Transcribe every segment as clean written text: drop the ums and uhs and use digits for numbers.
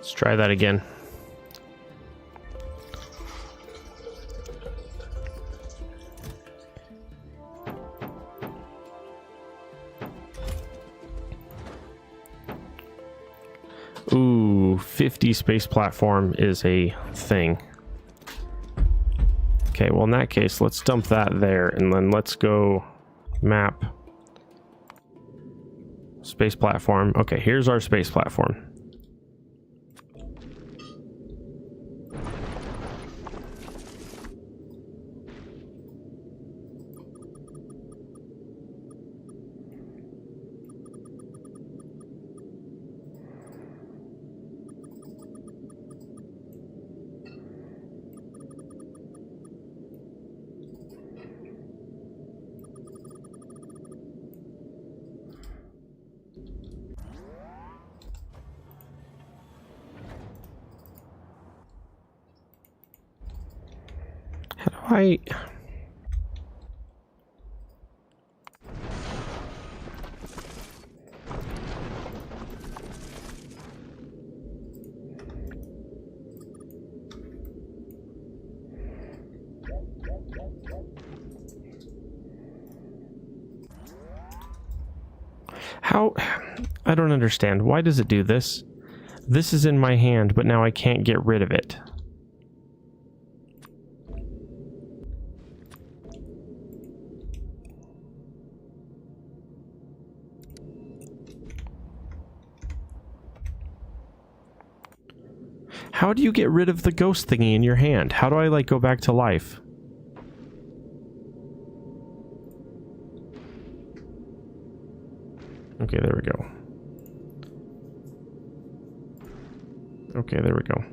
Let's try that again. Ooh, 50 space platform is a thing. Okay, well in that case, let's dump that there, and then let's go map space platform. Okay, here's our space platform. How do I... How? I don't understand. Why does it do this? This is in my hand, but now I can't get rid of it. How do you get rid of the ghost thingy in your hand? How do I, like, go back to life? Okay, there we go. Okay, there we go.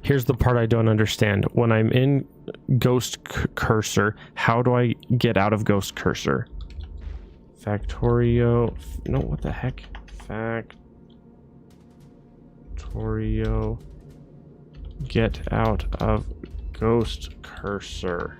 Here's the part I don't understand. When I'm in Ghost Cursor, how do I get out of Ghost Cursor? Factorio... No, what the heck? Factorio... Get out of Ghost Cursor.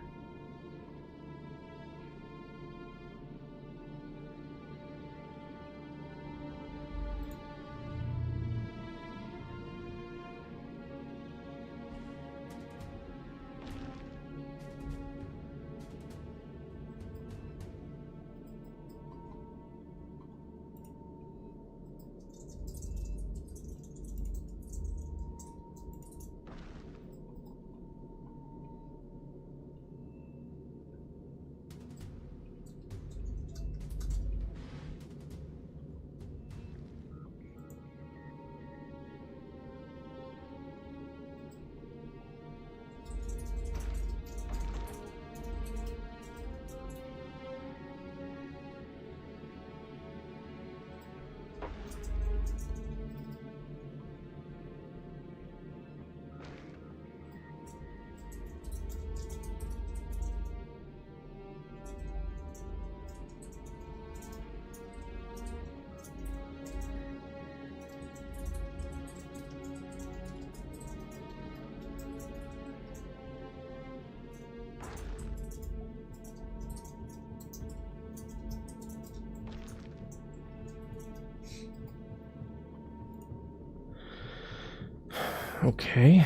Okay.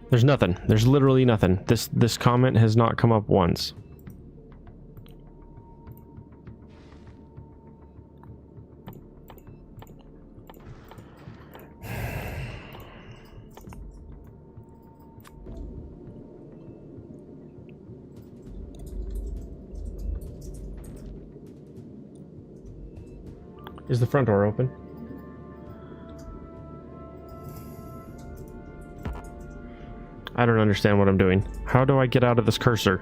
There's nothing. There's literally nothing. This comment has not come up once. Is the front door open? I don't understand what I'm doing. How do I get out of this cursor?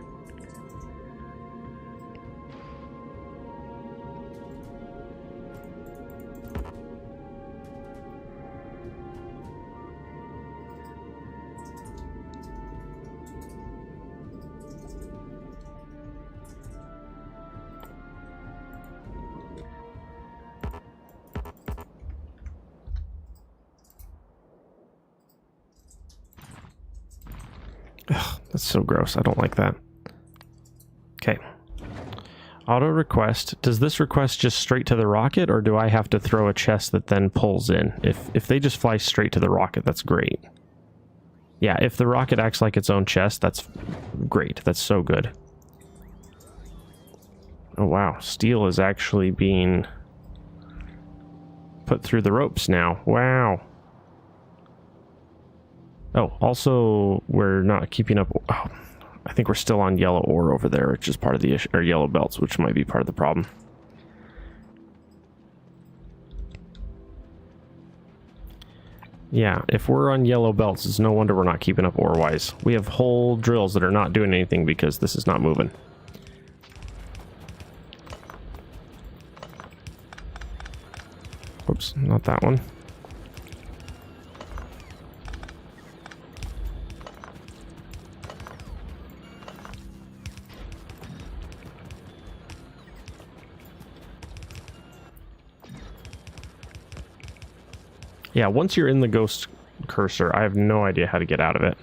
That's so gross. I don't like that. Okay. Auto request. Does this request just straight to the rocket, or do I have to throw a chest that then pulls in? If they just fly straight to the rocket, that's great. Yeah, if the rocket acts like its own chest, that's great. That's so good. Oh wow, steel is actually being put through the ropes now. Wow. Oh, also, we're not keeping up. Oh, I think we're still on yellow ore over there, which is part of the issue, or yellow belts, which might be part of the problem. Yeah, if we're on yellow belts, it's no wonder we're not keeping up ore-wise. We have whole drills that are not doing anything because this is not moving. Oops, not that one. Yeah, once you're in the ghost cursor, I have no idea how to get out of it.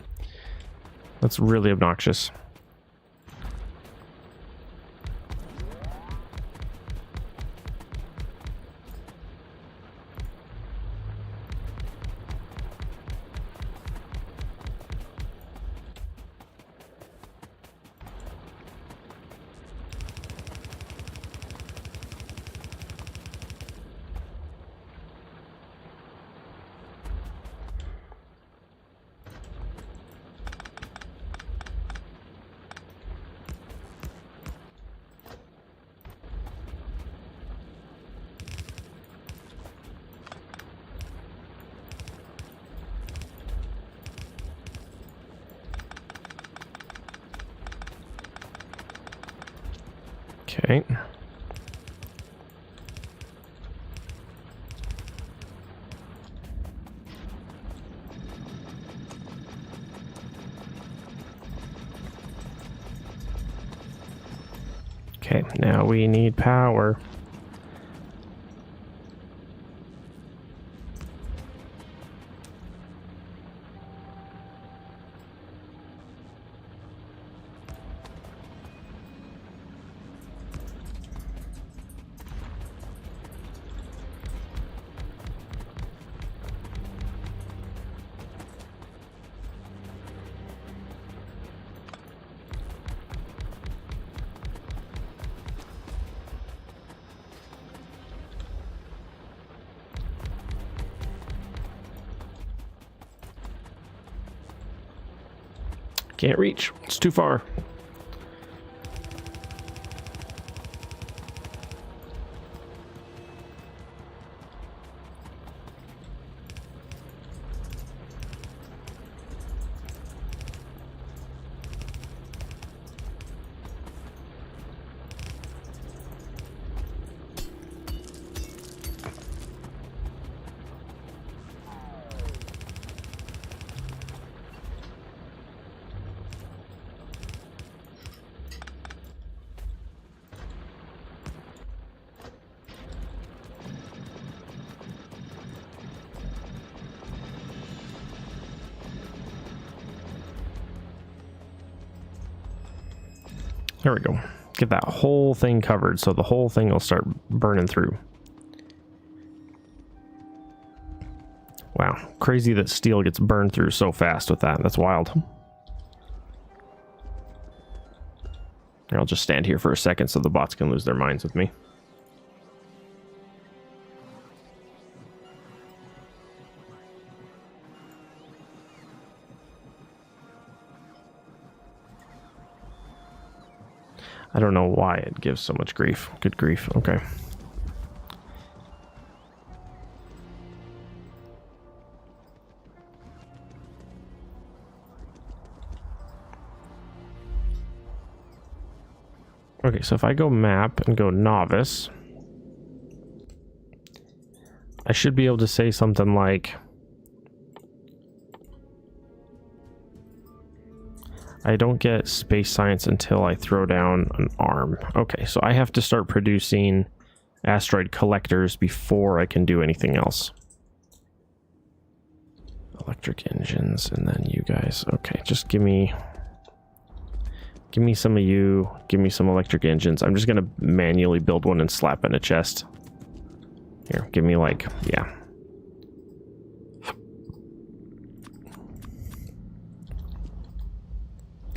That's really obnoxious. Okay. Okay, now we need power. Can't reach. It's too far. There we go. Get that whole thing covered so the whole thing will start burning through. Wow, crazy that steel gets burned through so fast with that. That's wild. Here, I'll just stand here for a second so the bots can lose their minds with me. I don't know why it gives so much grief. Good grief. Okay. Okay, so if I go map and go novice, I should be able to say something like, I don't get space science until I throw down an arm. Okay, so I have to start producing asteroid collectors before I can do anything else. Electric engines, and then you guys. Okay, just give me Give me some of you. Give me some electric engines. I'm just going to manually build one and slap in a chest. Here, give me like, yeah.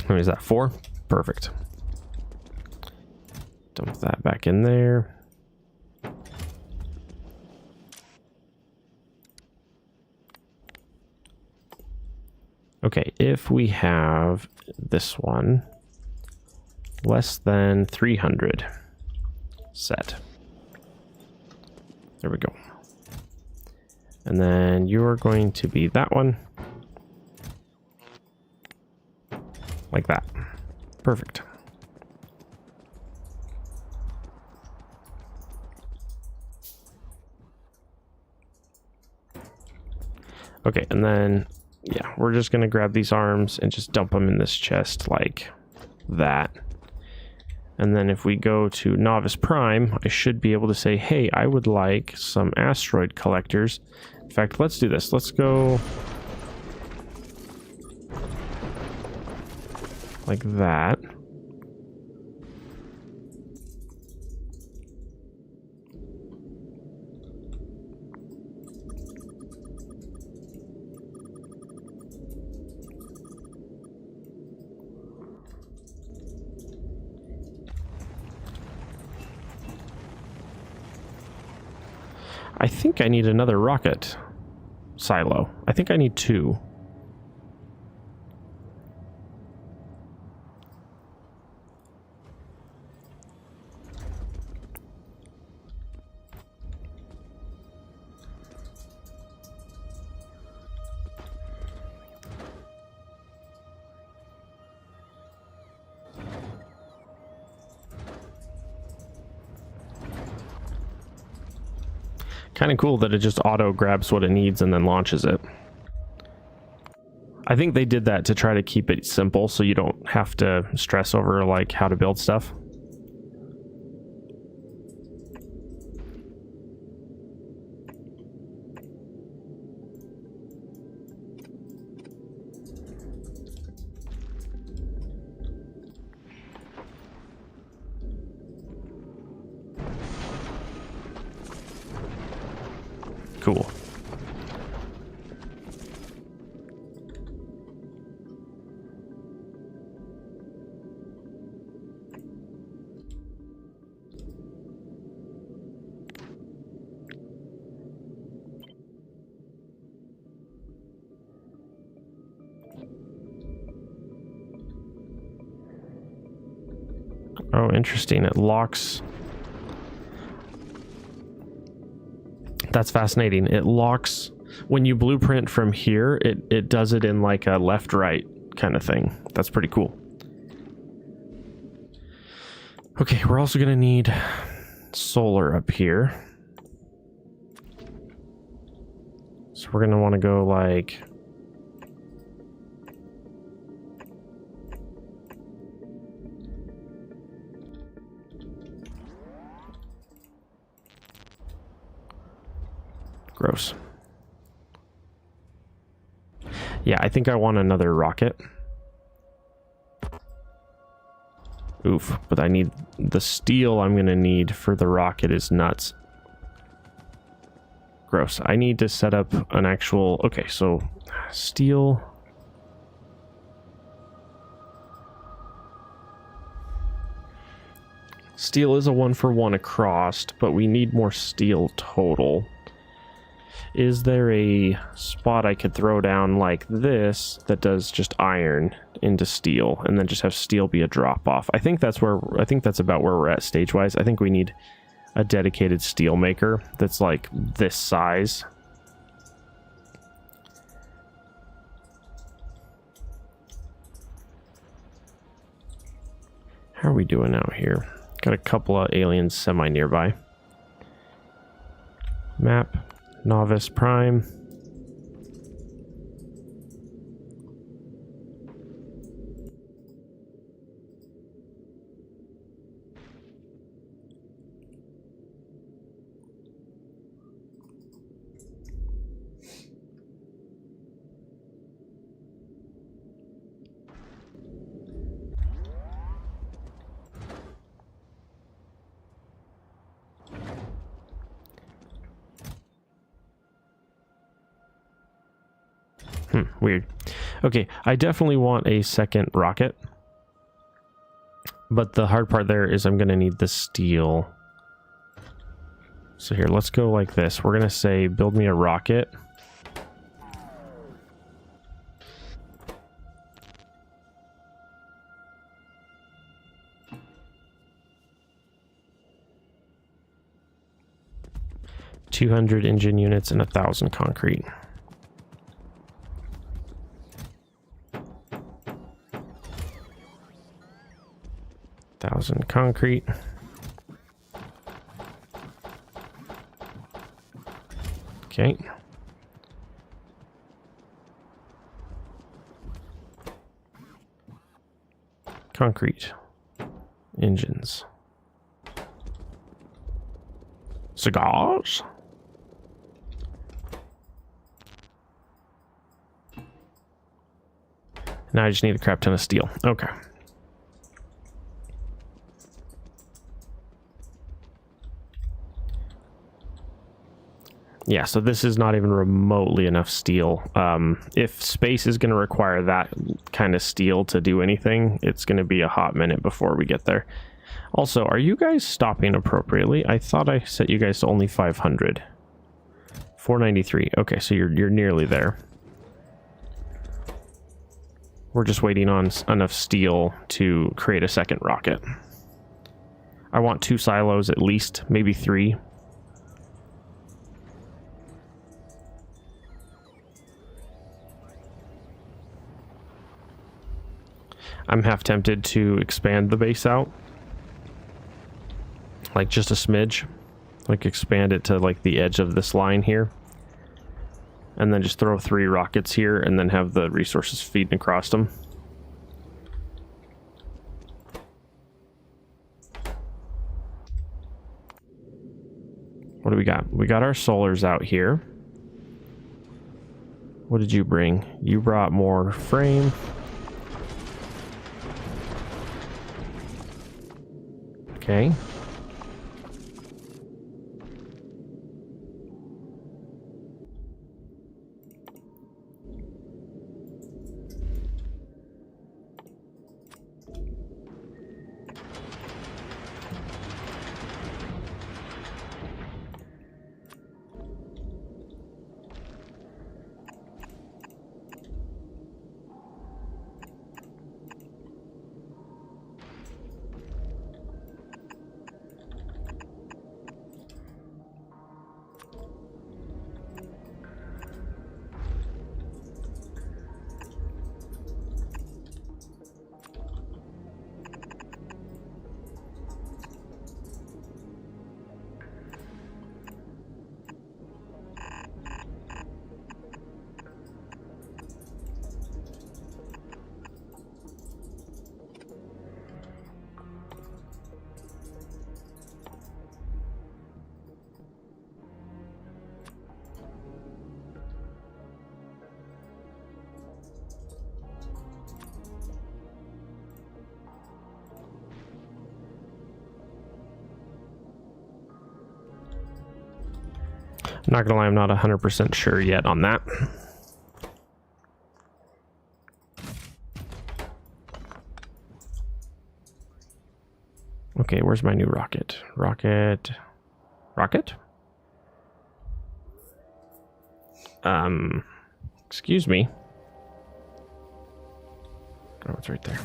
How many is that? 4? Perfect. Dump that back in there. Okay, if we have this one less than 300 set. There we go. And then you're going to be that one. Like that. Perfect. Okay, and then, yeah, we're just going to grab these arms and just dump them in this chest like that. And then if we go to Novice Prime, I should be able to say, hey, I would like some asteroid collectors. In fact, let's do this. Let's go like that. I think I need another rocket silo. I think I need 2. Kind of cool that it just auto grabs what it needs and then launches it. I think they did that to try to keep it simple so you don't have to stress over like how to build stuff. Cool. Oh, interesting. It locks. That's fascinating. It locks when you blueprint from here. It does it in like a left-right kind of thing. That's pretty cool. Okay, we're also gonna need solar up here. So we're gonna want to go like gross. Yeah, I think I want another rocket. Oof, but I need the steel I'm gonna need for the rocket is nuts. Gross. I need to set up an actual... Okay, so steel... Steel is a 1-for-1 across, but we need more steel total. Is there a spot I could throw down like this that does just iron into steel and then just have steel be a drop off? I think that's about where we're at stage wise. I think we need a dedicated steel maker that's like this size. How are we doing out here? Got a couple of aliens semi nearby. Map, Novice Prime. Weird. Okay, I definitely want a second rocket. But the hard part there is I'm going to need the steel. So here, let's go like this. We're going to say, build me a rocket. $200 engine units and 1,000 concrete. Concrete. Okay. Concrete. Engines. Cigars. Now I just need a crap ton of steel. Okay. Yeah, so this is not even remotely enough steel. If space is going to require that kind of steel to do anything, it's going to be a hot minute before we get there. Also, are you guys stopping appropriately? I thought I set you guys to only 500. 493. Okay, so you're nearly there. We're just waiting on enough steel to create a second rocket. I want 2 silos at least, maybe 3. I'm half tempted to expand the base out. Like just a smidge. Like expand it to like the edge of this line here. And then just throw 3 rockets here and then have the resources feeding across them. What do we got? We got our solars out here. What did you bring? You brought more frame. Okay. I'm not gonna lie, I'm not 100% sure yet on that. Okay, where's my new rocket? Rocket? Excuse me. Oh, it's right there.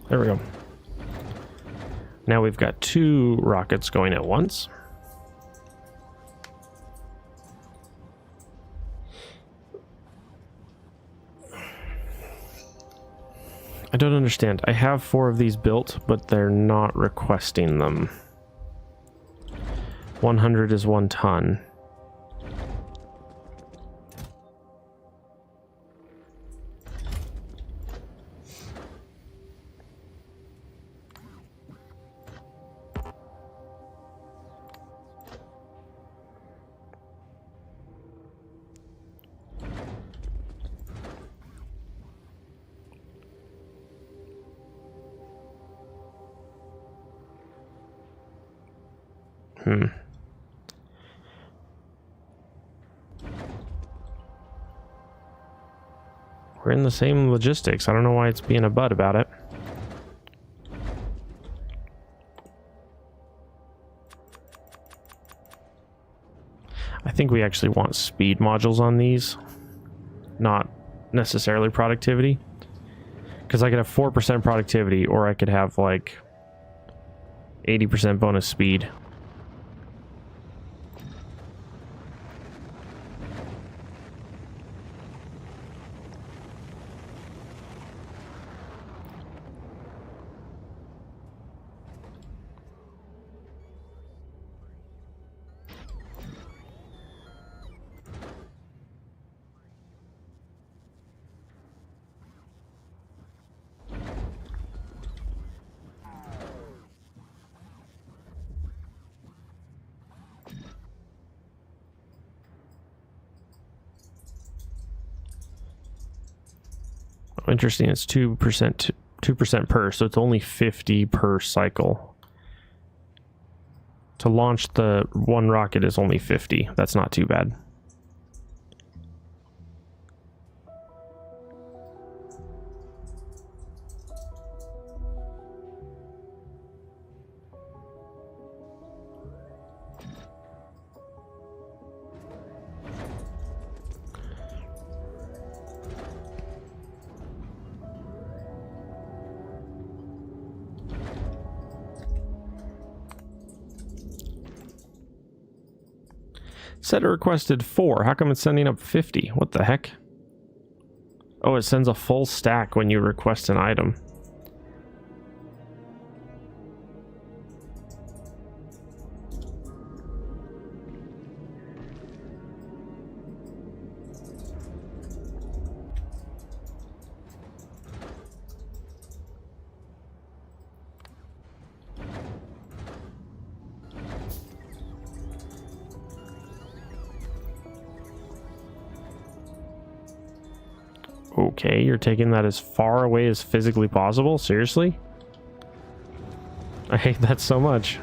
There we go. Now we've got 2 rockets going at once. I don't understand. I have 4 of these built, but they're not requesting them. 100 is 1 ton. We're in the same logistics. I don't know why it's being a butt about it. I think we actually want speed modules on these, not necessarily productivity. Because I could have 4% productivity, or I could have like 80% bonus speed. Interesting, it's 2% per, so it's only 50 per cycle. To launch the 1 rocket is only 50. That's not too bad. Said it requested 4. How come it's sending up 50? What the heck? Oh, it sends a full stack when you request an item. Okay, you're taking that as far away as physically possible? Seriously? I hate that so much.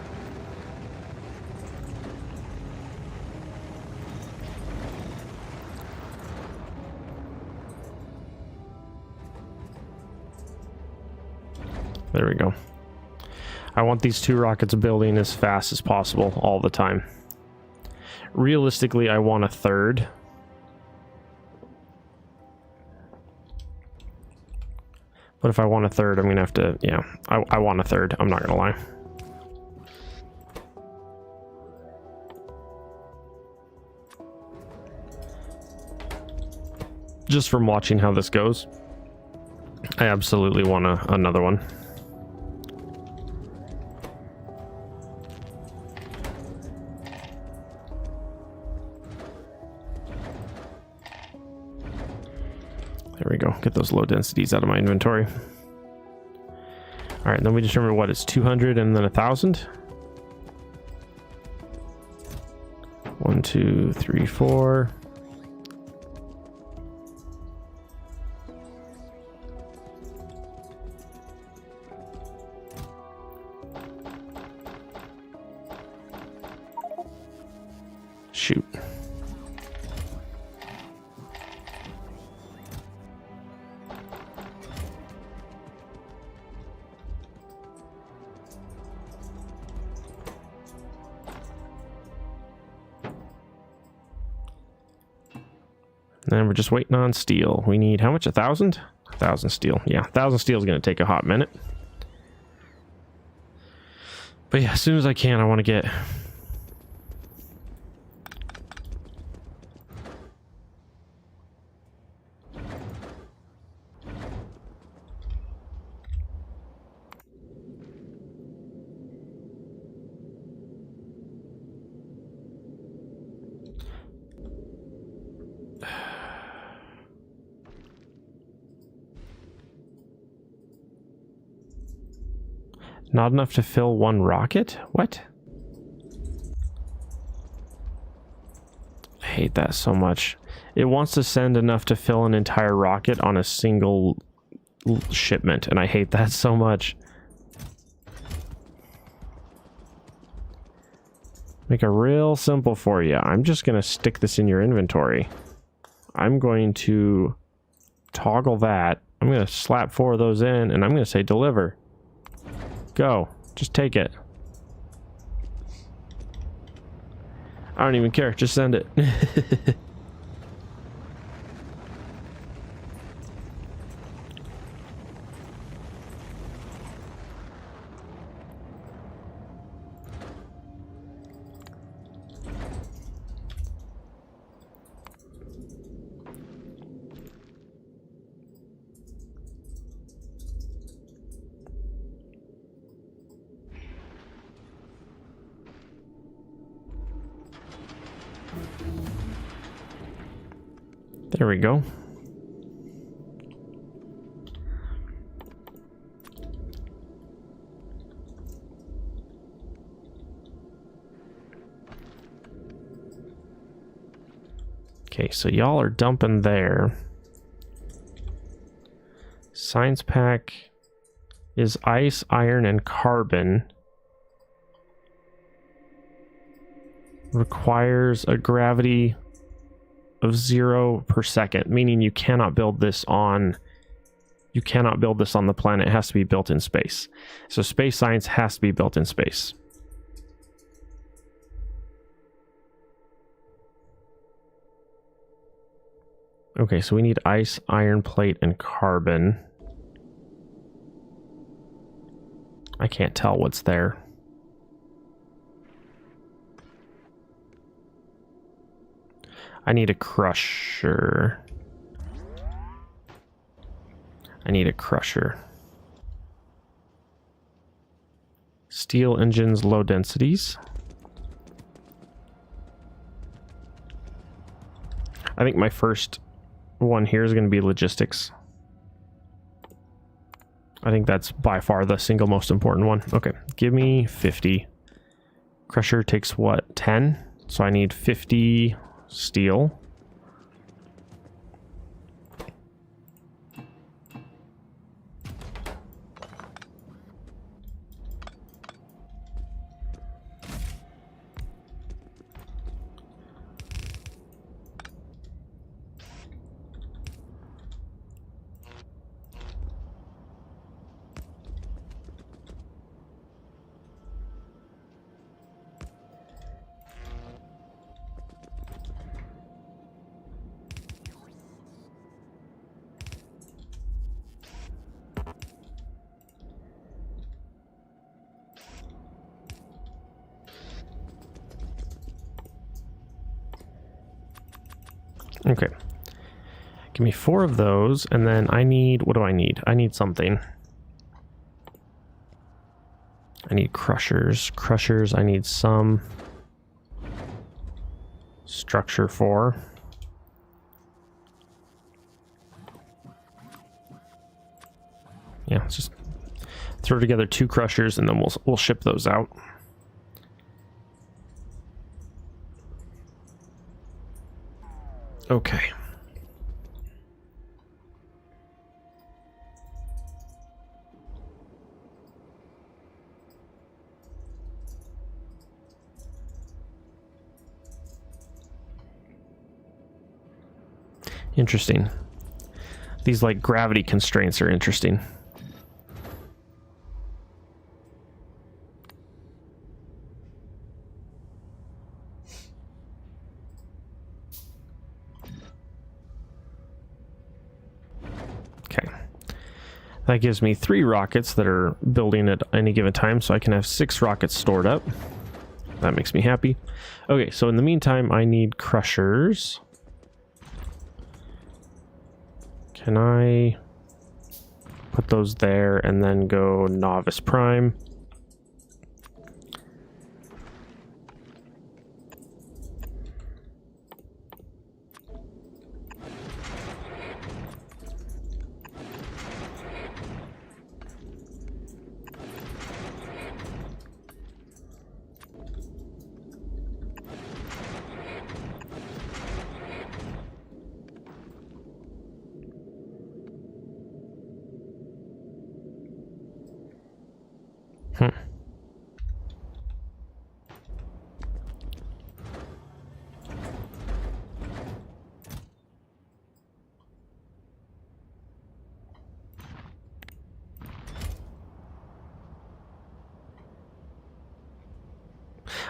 There we go. I want these 2 rockets building as fast as possible all the time. Realistically, I want a 3rd. But if I want a 3rd, I'm going to have to, yeah, I want a 3rd. I'm not going to lie. Just from watching how this goes, I absolutely want another one. There we go. Get those low densities out of my inventory. All right, then we determine what is 200 and then 1,000. 1, 2, 3, 4. Shoot. And we're just waiting on steel. We need how much? 1,000? 1,000 steel. Yeah, 1,000 steel is going to take a hot minute. But yeah, as soon as I can, I want to get... Not enough to fill one rocket? What? I hate that so much. It wants to send enough to fill an entire rocket on a single shipment, and I hate that so much. Make it real simple for you. I'm just going to stick this in your inventory. I'm going to toggle that. I'm going to slap 4 of those in, and I'm going to say deliver. Go. Just take it. I don't even care. Just send it. There we go. Okay, so y'all are dumping there. Science pack is ice, iron, and carbon. Requires a gravity of 0 per second, meaning you cannot build this on the planet. It has to be built in space. So space science has to be built in space. Okay, so we need ice, iron plate, and carbon. I can't tell what's there. I need a crusher. I need a crusher. Steel engines, low densities. I think my first one here is going to be logistics. I think that's by far the single most important one. Okay, give me 50. Crusher takes what, 10? So I need 50 steel. Okay. Give me 4 of those, and then I need... What do I need? I need something. I need crushers. Crushers, I need some structure for. Yeah, let's just throw together 2 crushers, and then we'll ship those out. Okay. Interesting. These like gravity constraints are interesting. That gives me 3 rockets that are building at any given time, so I can have 6 rockets stored up. That makes me happy. Okay, so in the meantime, I need crushers. Can I put those there and then go Novice Prime?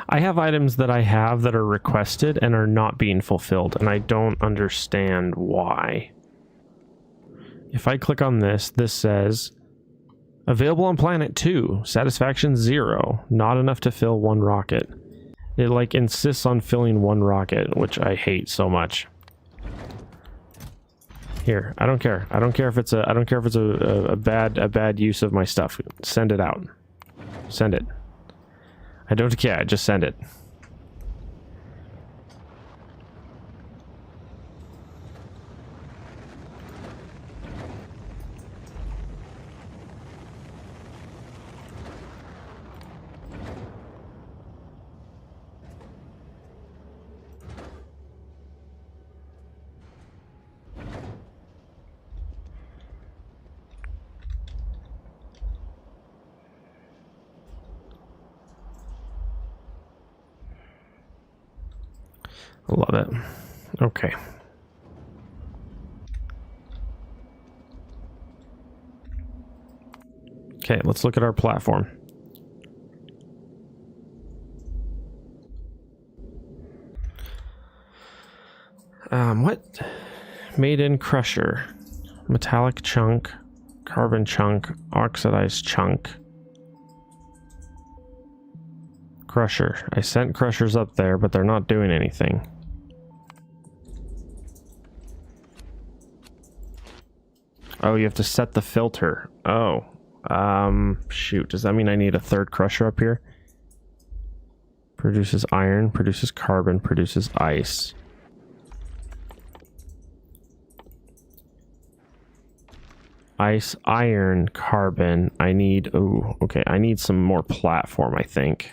I have items that I have that are requested and are not being fulfilled, and I don't understand why. If I click on this, this says, available on planet 2, satisfaction 0, not enough to fill 1 rocket. It like insists on filling 1 rocket, which I hate so much. Here, I don't care. I don't care if it's a bad use of my stuff. Send it out. Send it. I don't care, just send it. Love it. Okay. Okay, let's look at our platform. What? Made in crusher. Metallic chunk, carbon chunk, oxidized chunk. Crusher. I sent crushers up there, but they're not doing anything. Oh, you have to set the filter. Oh. Shoot. Does that mean I need a 3rd crusher up here? Produces iron, produces carbon, produces ice. Ice, iron, carbon. I need... Oh, okay. I need some more platform, I think.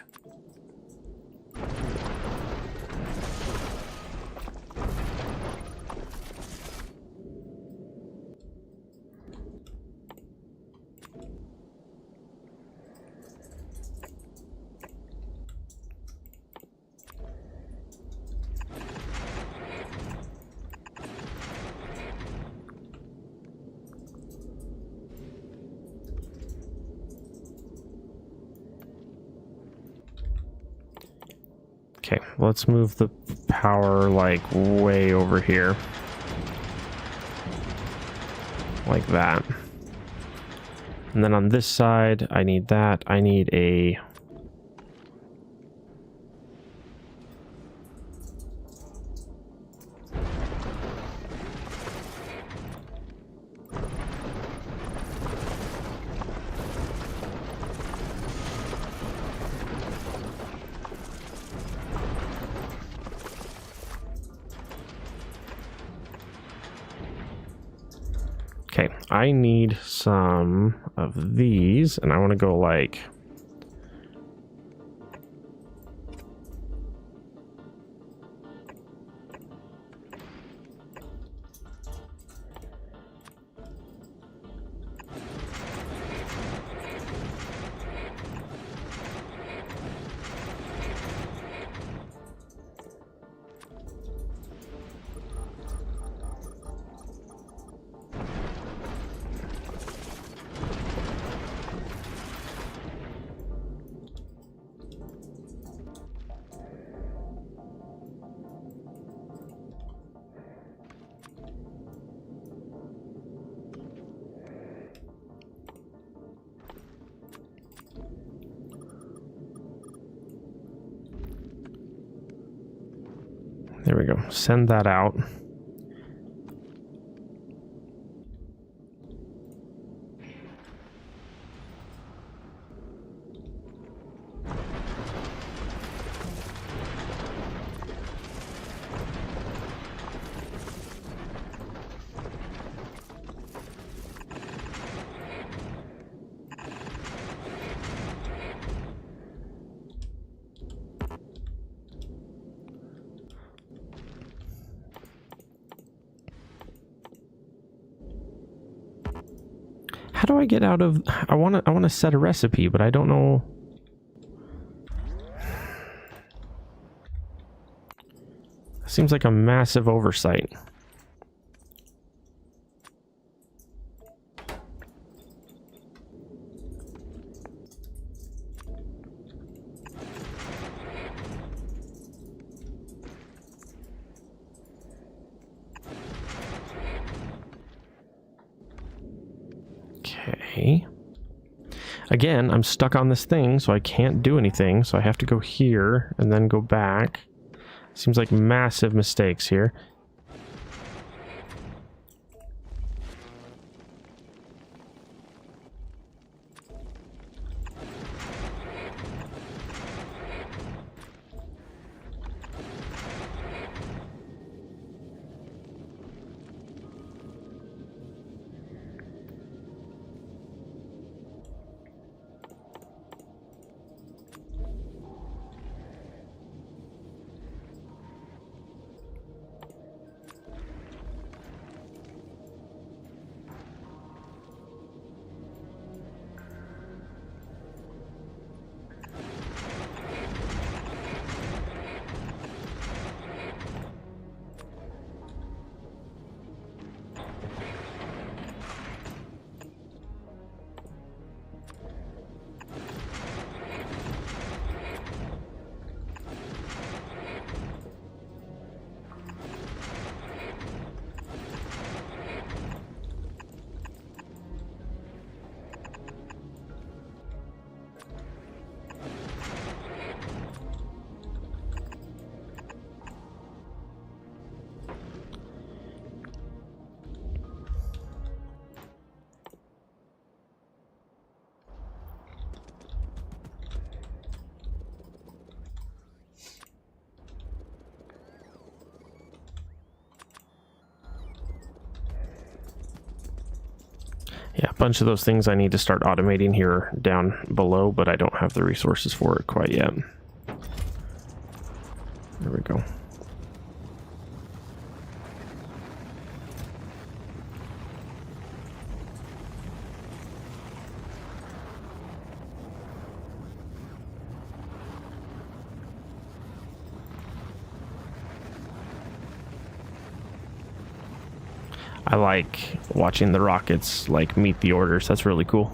Okay, let's move the power like way over here. Like that. And then on this side, I need that. I need a... Okay, I need some of these, and I want to go like... There we go. Send that out. How do I get out of... I want to set a recipe, but I don't know... Seems like a massive oversight. Okay. Again, I'm stuck on this thing, so I can't do anything. So I have to go here and then go back. Seems like massive mistakes here. Yeah, a bunch of those things I need to start automating here down below, but I don't have the resources for it quite yet. There we go. I like watching the rockets like meet the orders. That's really cool.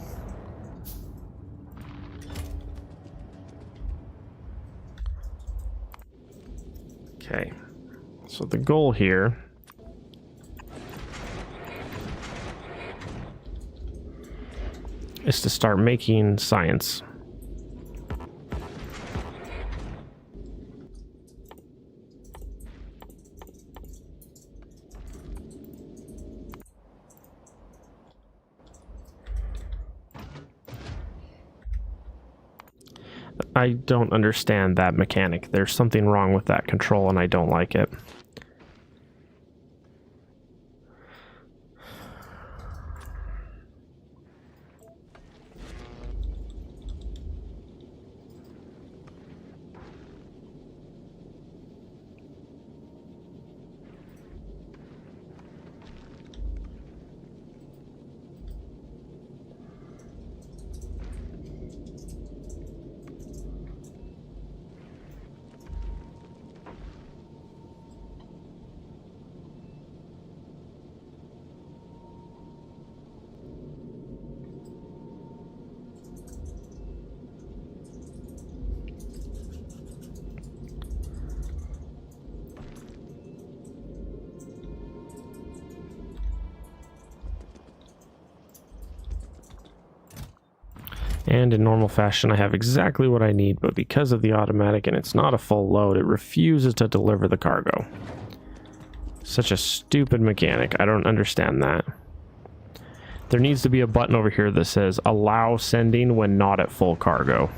Okay, so the goal here is to start making science. I don't understand that mechanic. There's something wrong with that control and I don't like it. And in normal fashion, I have exactly what I need, but because of the automatic and it's not a full load, it refuses to deliver the cargo. Such a stupid mechanic. I don't understand that. There needs to be a button over here that says allow sending when not at full cargo.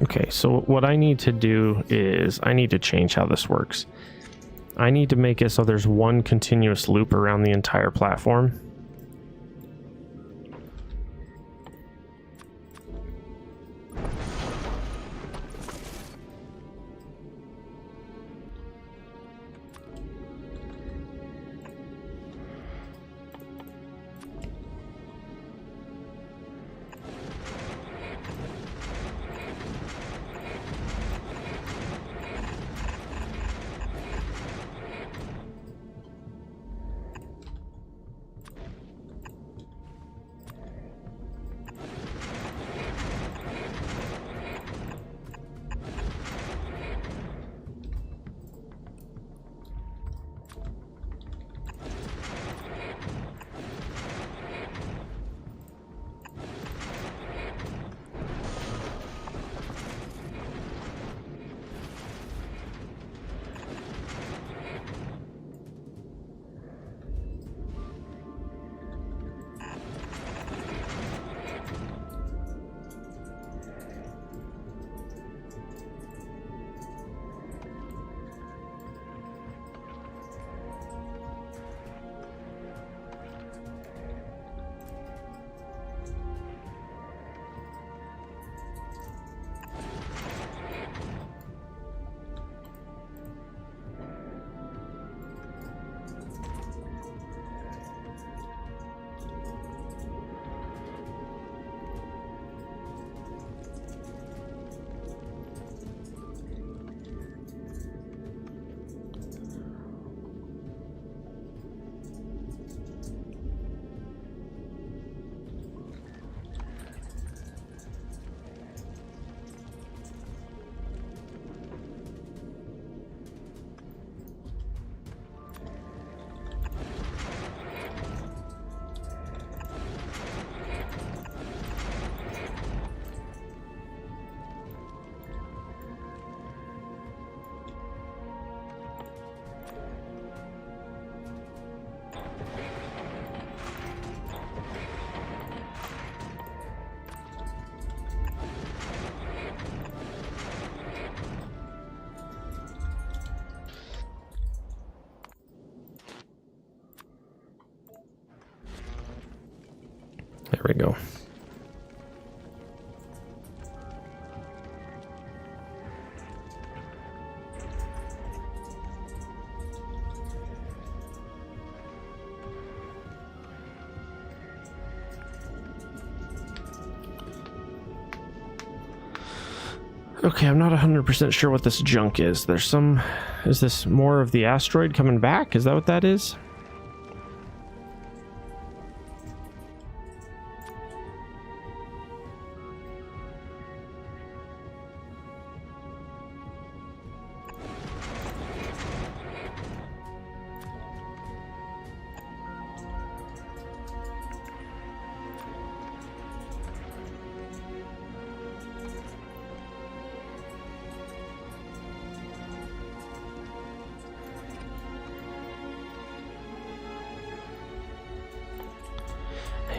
Okay, so what I need to do is I need to change how this works. I need to make it so there's one continuous loop around the entire platform. There we go. Okay, I'm not 100% sure what this junk is. There's some... Is this more of the asteroid coming back? Is that what that is?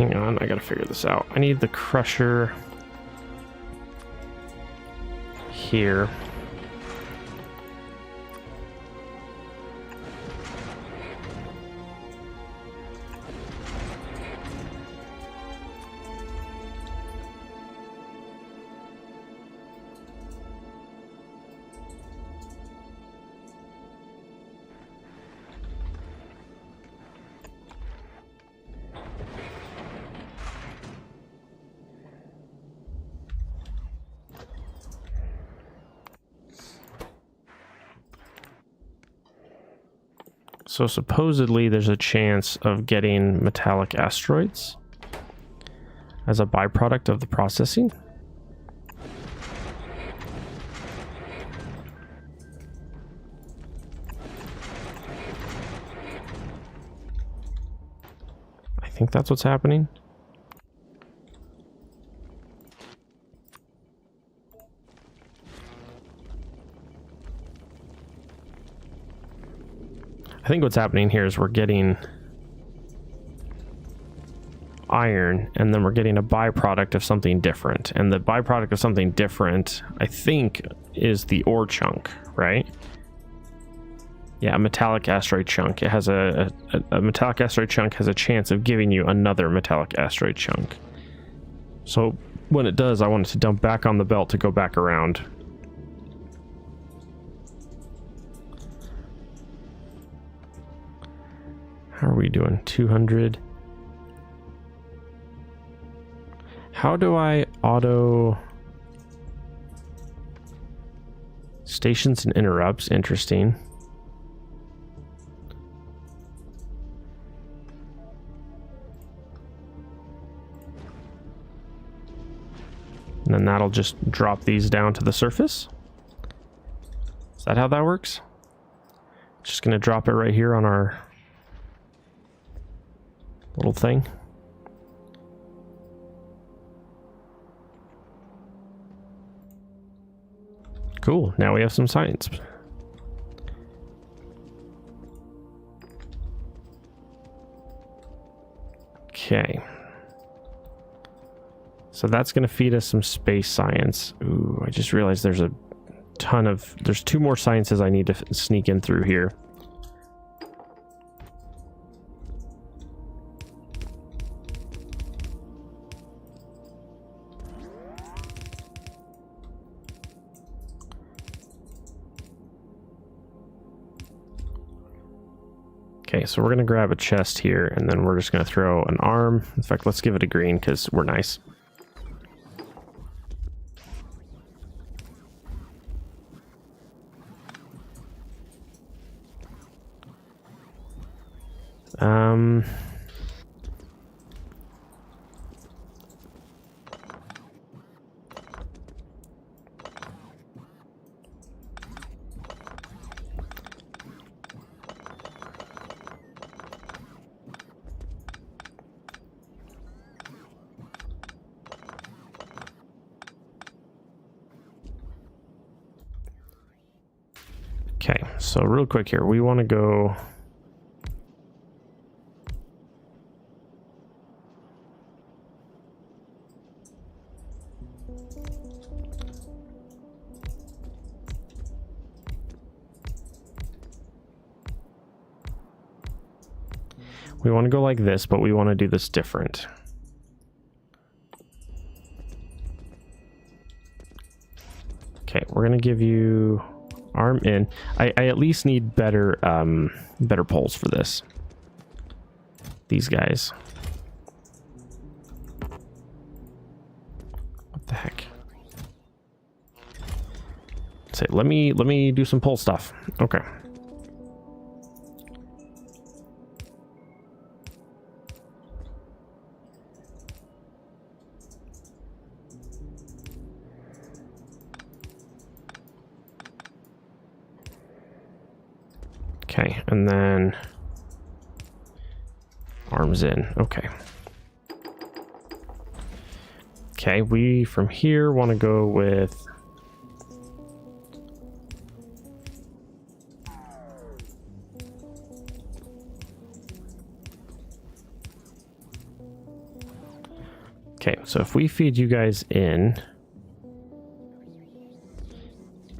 Hang on, I gotta figure this out. I need the crusher here. So supposedly there's a chance of getting metallic asteroids as a byproduct of the processing. I think that's what's happening. I think what's happening here is we're getting iron, and then we're getting a byproduct of something different. And the byproduct of something different, I think, is the ore chunk, right? Yeah, a metallic asteroid chunk. It has a metallic asteroid chunk has a chance of giving you another metallic asteroid chunk. So when it does, I want it to dump back on the belt to go back around. How are we doing? 200. How do I auto stations and interrupts? Interesting. And then that'll just drop these down to the surface. Is that how that works? Just gonna drop it right here on our little thing. Cool, now we have some science. Okay. So that's going to feed us some space science. Ooh, I just realized there's a ton of... There's 2 more sciences I need to sneak in through here. Okay, so we're going to grab a chest here, and then we're just going to throw an arm. In fact, let's give it a green, because we're nice. Okay, so real quick here, we want to go... We want to go like this, but we want to do this different. Okay, we're going to give you arm in. I at least need better better poles for this. These guys. What the heck? Say, let me do some pole stuff. Okay. Okay, and then arms in. Okay. Okay, we from here want to go with Okay, so if we feed you guys in...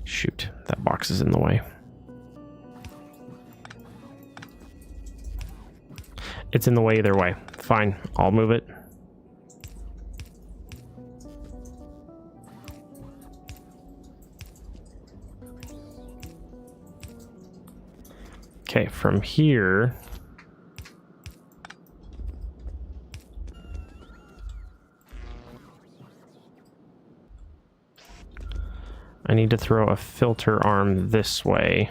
Shoot, that box is in the way. It's in the way either way. Fine, I'll move it. Okay, from here... I need to throw a filter arm this way.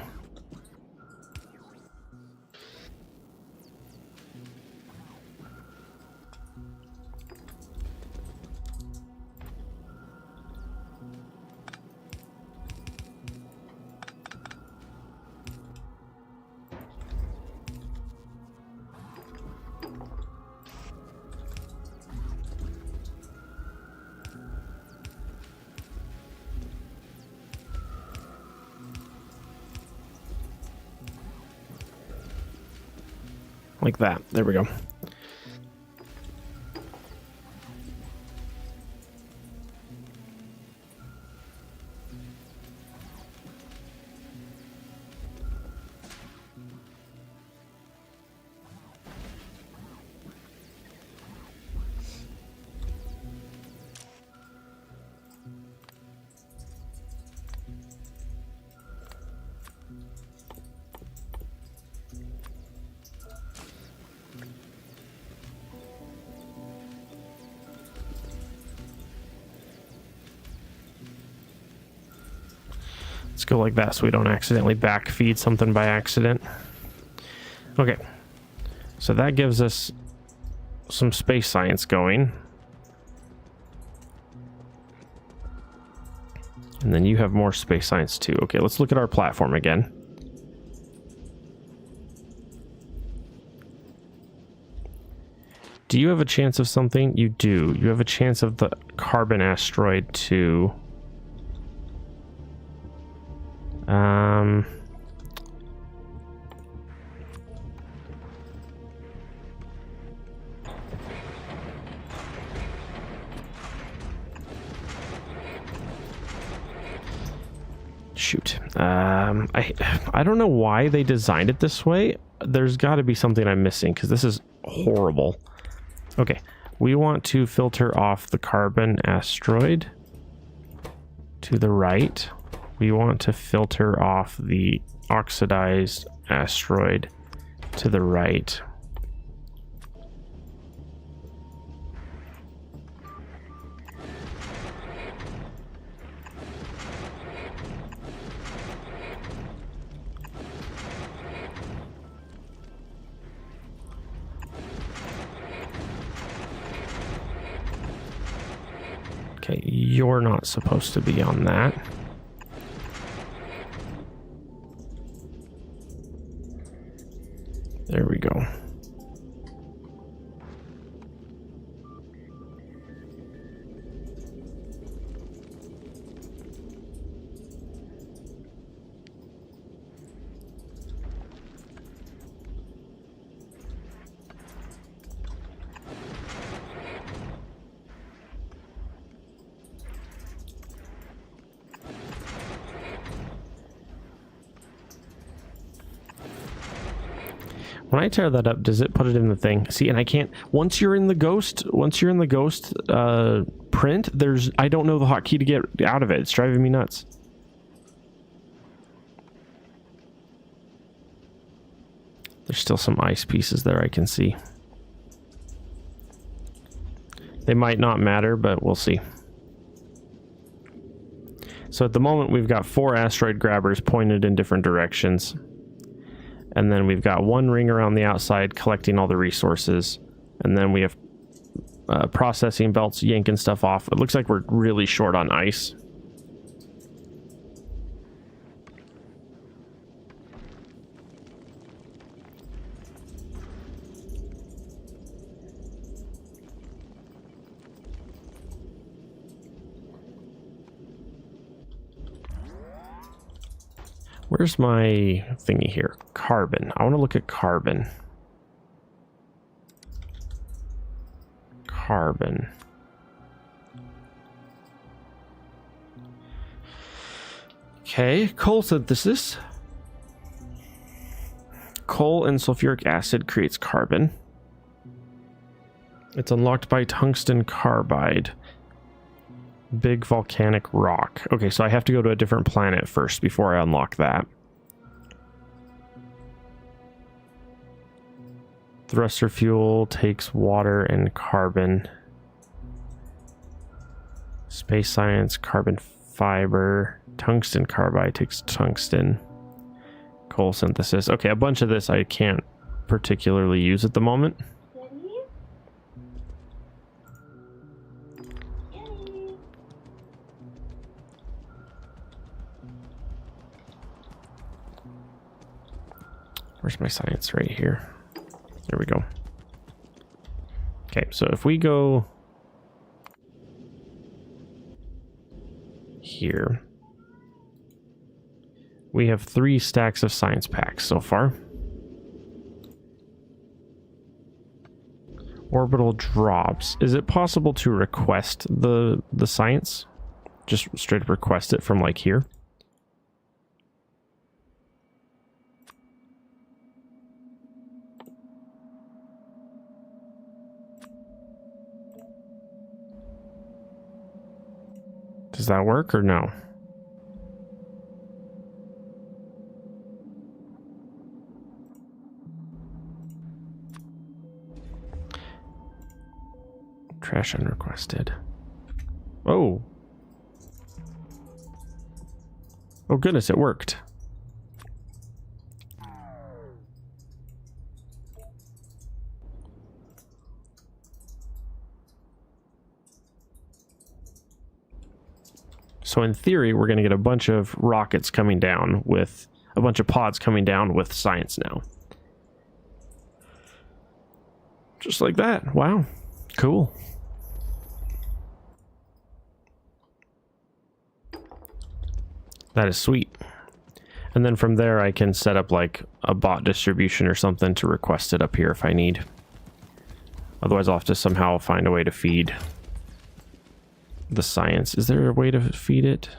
Like that. There we go. Let's go like that so we don't accidentally backfeed something by accident. Okay, so that gives us some space science going. And then you have more space science too. Okay, let's look at our platform again. Do you have a chance of something? You do. You have a chance of the carbon asteroid too. Shoot. I don't know why they designed it this way. There's got to be something I'm missing because this is horrible. Okay, we want to filter off the carbon asteroid to the right. We want to filter off the oxidized asteroid to the right. Okay, you're not supposed to be on that. There we go. When I tear that up, does it put it in the thing? See, and I can't, once you're in the ghost print, I don't know the hotkey to get out of it. It's driving me nuts. There's still some ice pieces there I can see. They might not matter, but we'll see. So at the moment, we've got 4 asteroid grabbers pointed in different directions. And then we've got 1 ring around the outside collecting all the resources. And then we have processing belts yanking stuff off. It looks like we're really short on ice. Where's my thingy here? Carbon. I want to look at carbon. Carbon. Okay, coal synthesis. Coal and sulfuric acid creates carbon. It's unlocked by tungsten carbide. Big volcanic rock. Okay, so I have to go to a different planet first before I unlock that. Thruster fuel takes water and carbon. Space science, carbon fiber. Tungsten carbide takes tungsten. Coal synthesis. Okay, a bunch of this I can't particularly use at the moment. Where's my science? Right here. There we go. Okay, so if we go here, we have 3 stacks of science packs so far. Orbital drops. Is it possible to request the science? Just straight up request it from like here? Does that work or no? Trash unrequested. Oh. Oh goodness, it worked. So in theory, we're going to get a bunch of rockets coming down with a bunch of pods coming down with science now. Just like that. Wow. Cool. That is sweet. And then from there, I can set up like a bot distribution or something to request it up here if I need. Otherwise, I'll have to somehow find a way to feed the science. Is there a way to feed it?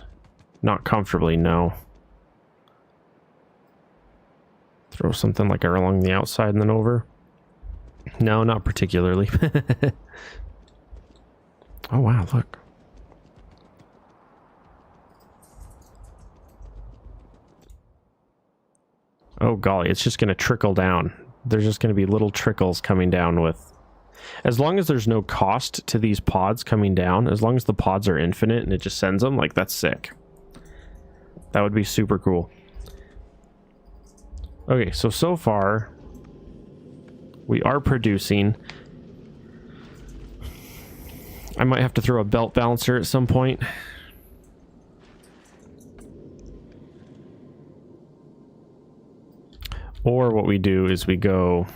Not comfortably, no. Throw something like along the outside and then over? No, not particularly. Oh wow, look. Oh golly, it's just going to trickle down. There's just going to be little trickles coming down with... As long as there's no cost to these pods coming down, as long as the pods are infinite and it just sends them, like, that's sick. That would be super cool. Okay, so far, we are producing. I might have to throw a belt balancer at some point. Or what we do is we go...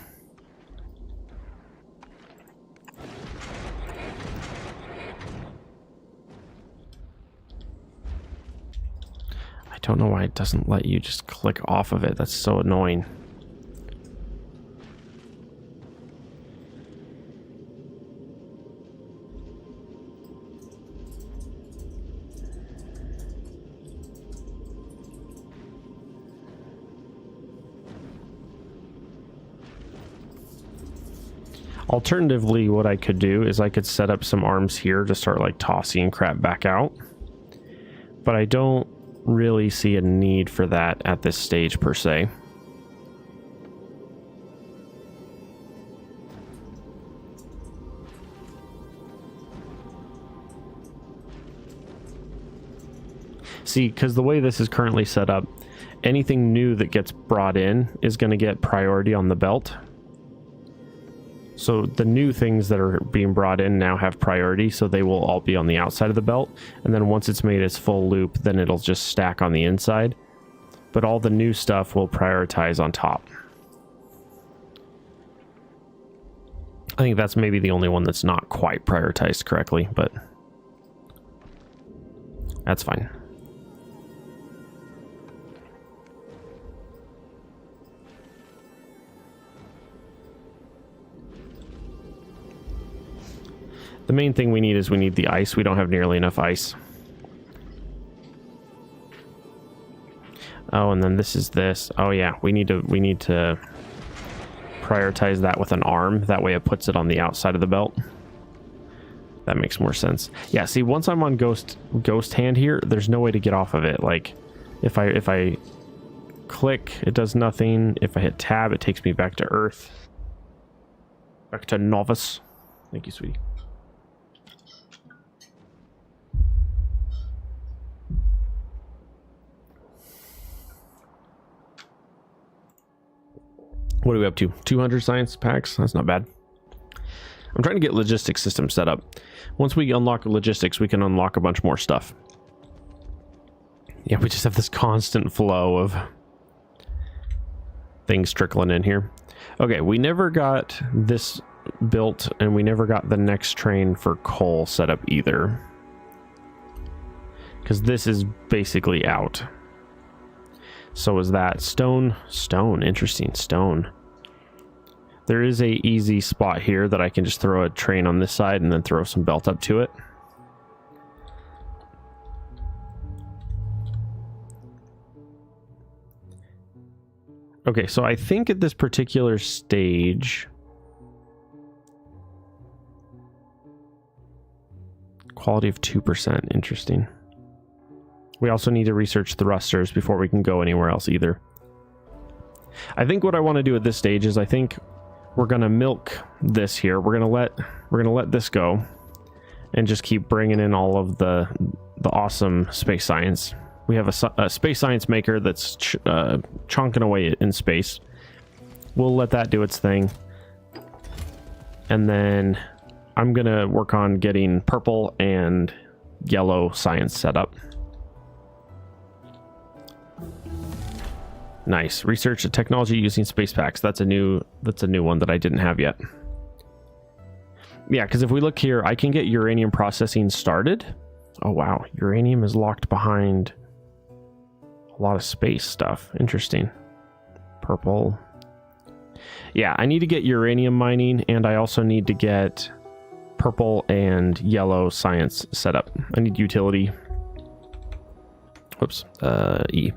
I don't know why it doesn't let you just click off of it. That's so annoying. Alternatively, what I could do is I could set up some arms here to start like tossing crap back out. But I don't really see a need for that at this stage per se. See, because the way this is currently set up, anything new that gets brought in is going to get priority on the belt. So the new things that are being brought in now have priority, so they will all be on the outside of the belt. And then once it's made its full loop, then it'll just stack on the inside. But all the new stuff will prioritize on top. I think that's maybe the only one that's not quite prioritized correctly, but that's fine. The main thing we need is we need the ice. We don't have nearly enough ice. Oh, and then this is this. Oh yeah, we need to prioritize that with an arm. That way it puts it on the outside of the belt. That makes more sense. Yeah, see, once I'm on ghost hand here, there's no way to get off of it. Like, if I click, it does nothing. If I hit tab, it takes me back to Earth. Back to Novice. Thank you, sweetie. What are we up to? 200 science packs? That's not bad. I'm trying to get logistics system set up. Once we unlock logistics, we can unlock a bunch more stuff. Yeah, we just have this constant flow of things trickling in here. Okay, we never got this built, and we never got the next train for coal set up either. Because this is basically out. So is that stone. Interesting, stone. There is a easy spot here that I can just throw a train on this side and then throw some belt up to it. Okay, so I think at this particular stage, quality of 2%, interesting. We also need to research thrusters before we can go anywhere else either. I think what I want to do at this stage is I think we're gonna milk this here. We're gonna let this go and just keep bringing in all of the awesome space science. We have a space science maker that's chonking away in space. We'll let that do its thing, and then I'm gonna work on getting purple and yellow science set up. Nice. Research a technology using space packs. That's a new one that I didn't have yet. Yeah, because if we look here, I can get uranium processing started. Oh wow, uranium is locked behind a lot of space stuff. Interesting. Purple. Yeah, I need to get uranium mining, and I also need to get purple and yellow science set up. I need utility. Whoops. E.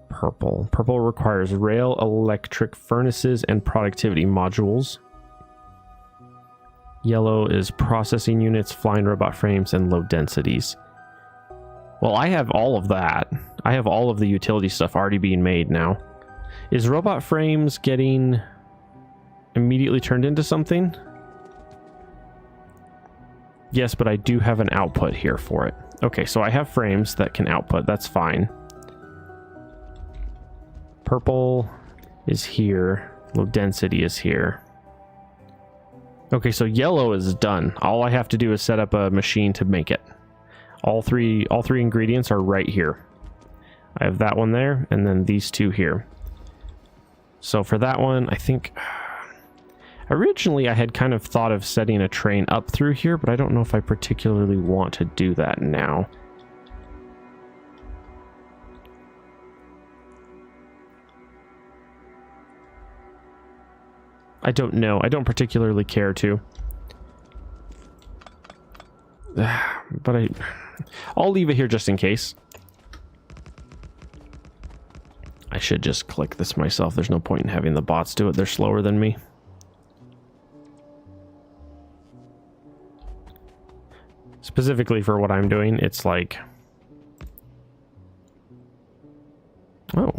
Purple. Purple requires rail, electric furnaces, and productivity modules. Yellow is processing units, flying robot frames, and low densities. Well, I have all of that. I have all of the utility stuff already being made now. Is robot frames getting immediately turned into something? Yes, but I do have an output here for it. Okay, so I have frames that can output. That's fine. Purple is here. Low density is here. Okay, so yellow is done. All I have to do is set up a machine to make it. All three ingredients are right here. I have that one there, and then these two here. So for that one, I think originally I had kind of thought of setting a train up through here, but I don't know if I particularly want to do that now. I don't know. I don't particularly care to. But I'll leave it here just in case. I should just click this myself. There's no point in having the bots do it. They're slower than me. Specifically for what I'm doing, it's like... Oh.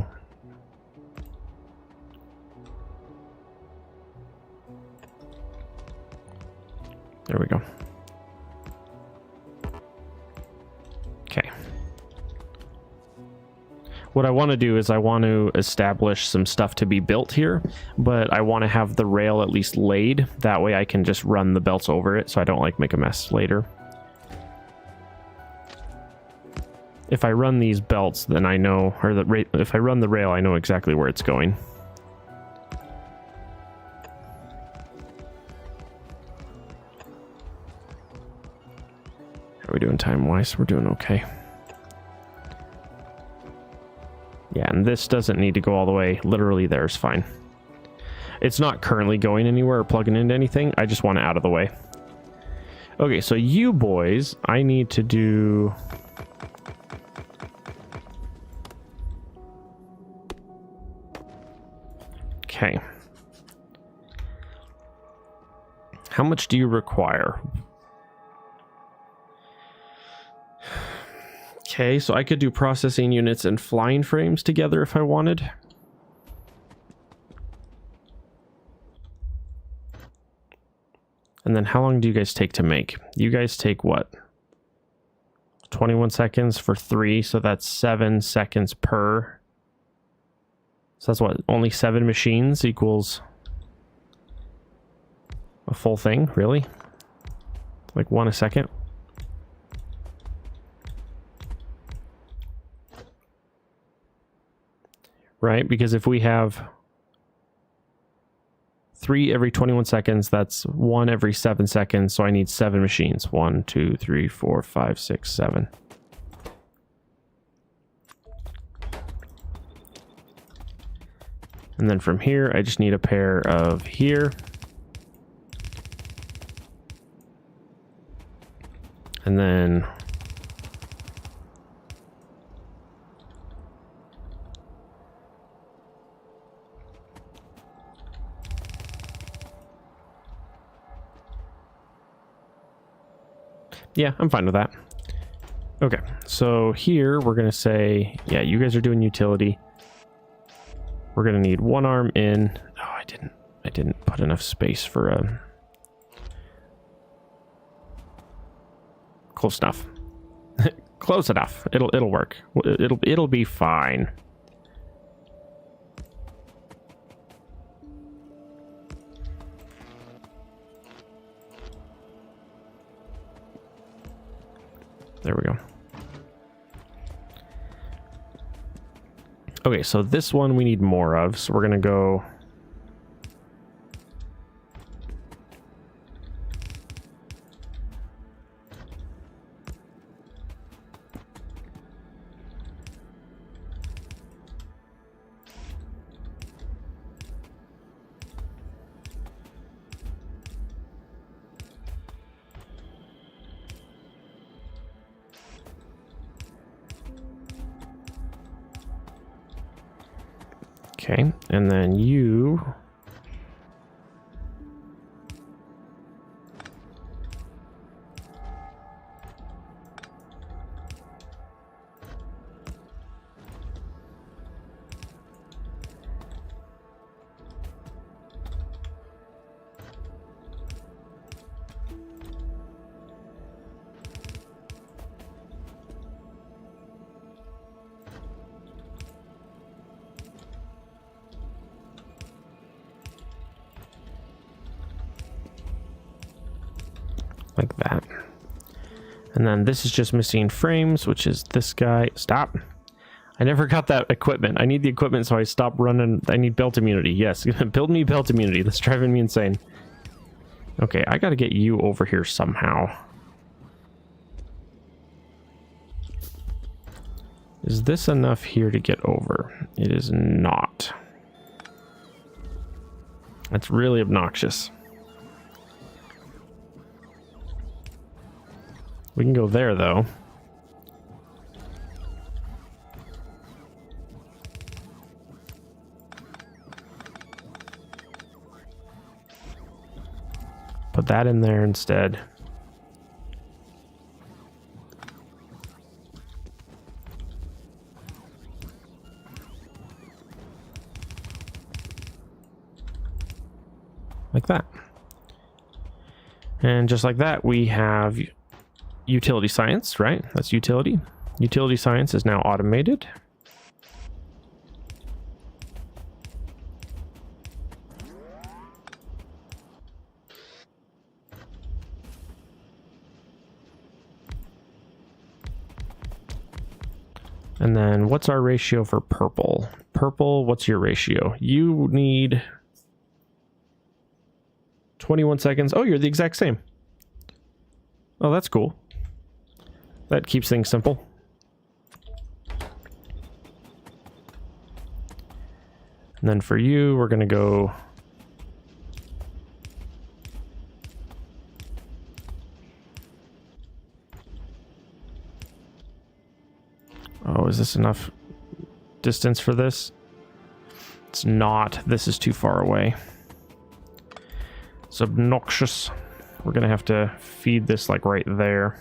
There we go. Okay. What I want to do is I want to establish some stuff to be built here, but I want to have the rail at least laid. That way I can just run the belts over it so I don't like make a mess later. If I run these belts, then I know, or if I run the rail, I know exactly where it's going. How are we doing time-wise? We're doing okay. Yeah, and this doesn't need to go all the way. Literally there is fine. It's not currently going anywhere or plugging into anything. I just want it out of the way. Okay, so you boys, I need to do... Okay. How much do you require? Okay, so I could do processing units and flying frames together if I wanted. And then how long do you guys take to make? You guys take what? 21 seconds for 3, so that's 7 seconds per. So that's what? Only 7 machines equals a full thing? Really? Like 1 a second? Right? Because if we have 3 every 21 seconds, that's 1 every 7 seconds, so I need 7 machines. 1, 2, 3, 4, 5, 6, 7. And then from here, I just need a pair of here. And then yeah, I'm fine with that. Okay, so here we're going to say, yeah, you guys are doing utility. We're going to need 1 arm in. Oh, I didn't put enough space for a... Close enough. Close enough. It'll work. It'll be fine. There we go. Okay, so this one we need more of, so we're gonna go... Okay, and then you... like that. And then this is just missing frames, which is this guy. Stop. I never got that equipment. I need the equipment, so I stop running. I need belt immunity. Yes, build me belt immunity. That's driving me insane. Okay, I gotta get you over here somehow. Is this enough here to get over? It is not. That's really obnoxious. We can go there, though. Put that in there instead. Like that. And just like that, we have utility science, right? That's utility. Utility science is now automated. And then what's our ratio for purple? Purple, what's your ratio? You need 21 seconds. Oh, you're the exact same. Oh, that's cool. That keeps things simple. And then for you, we're going to go... Oh, is this enough distance for this? it's not. This is too far away. It's obnoxious. We're gonna have to feed this like right there.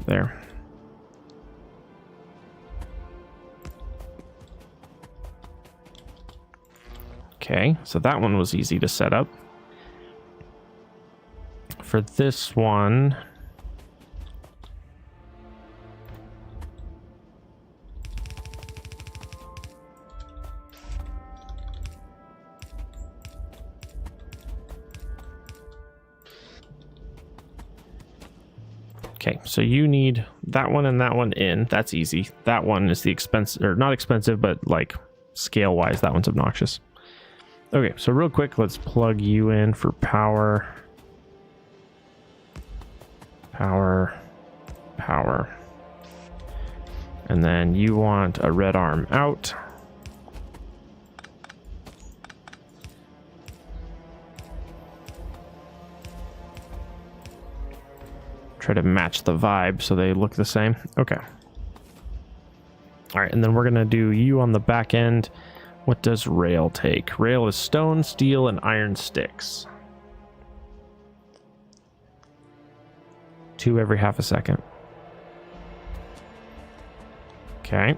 There. Okay, so that one was easy to set up. For this one, okay, so you need that one and that one in. That's easy. That one is the expensive, or not expensive, but like scale wise, that one's obnoxious. Okay, so real quick, let's plug you in for power. Power. And then you want a red arm out. Try to match the vibe so they look the same. Okay. All right, and then we're gonna do you on the back end. What does rail take? Rail is stone, steel, and iron sticks. 2 every half a second. Okay.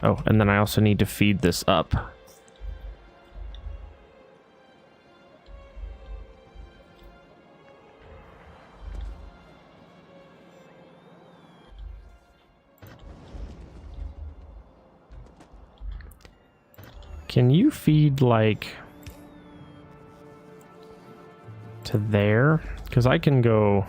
Oh, and then I also need to feed this up. Can you feed like to there? Because I can go.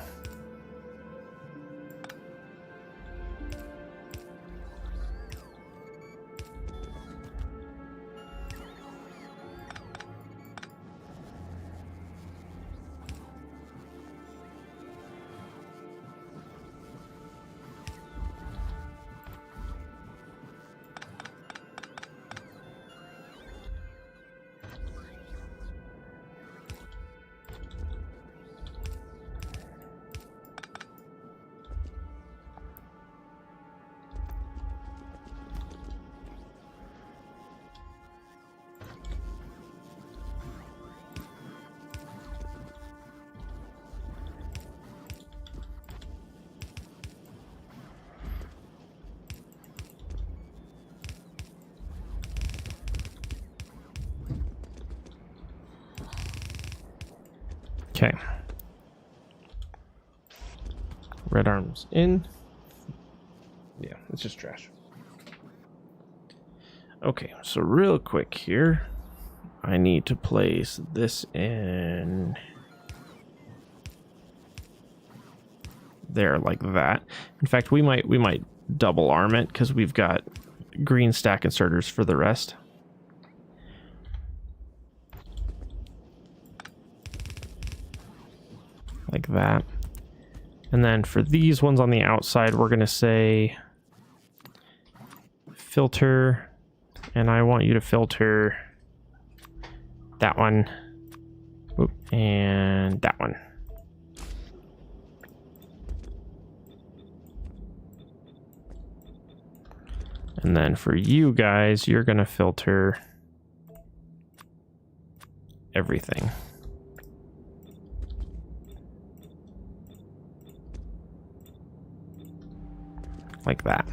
Okay. Red arms in. Yeah, it's just trash. Okay, so real quick here, I need to place this in there like that. In fact, we might double arm it because we've got green stack inserters for the rest. Like that. And then for these ones on the outside, we're going to say filter, and I want you to filter that one. Oop, and that one. And then for you guys, you're going to filter everything. Like that.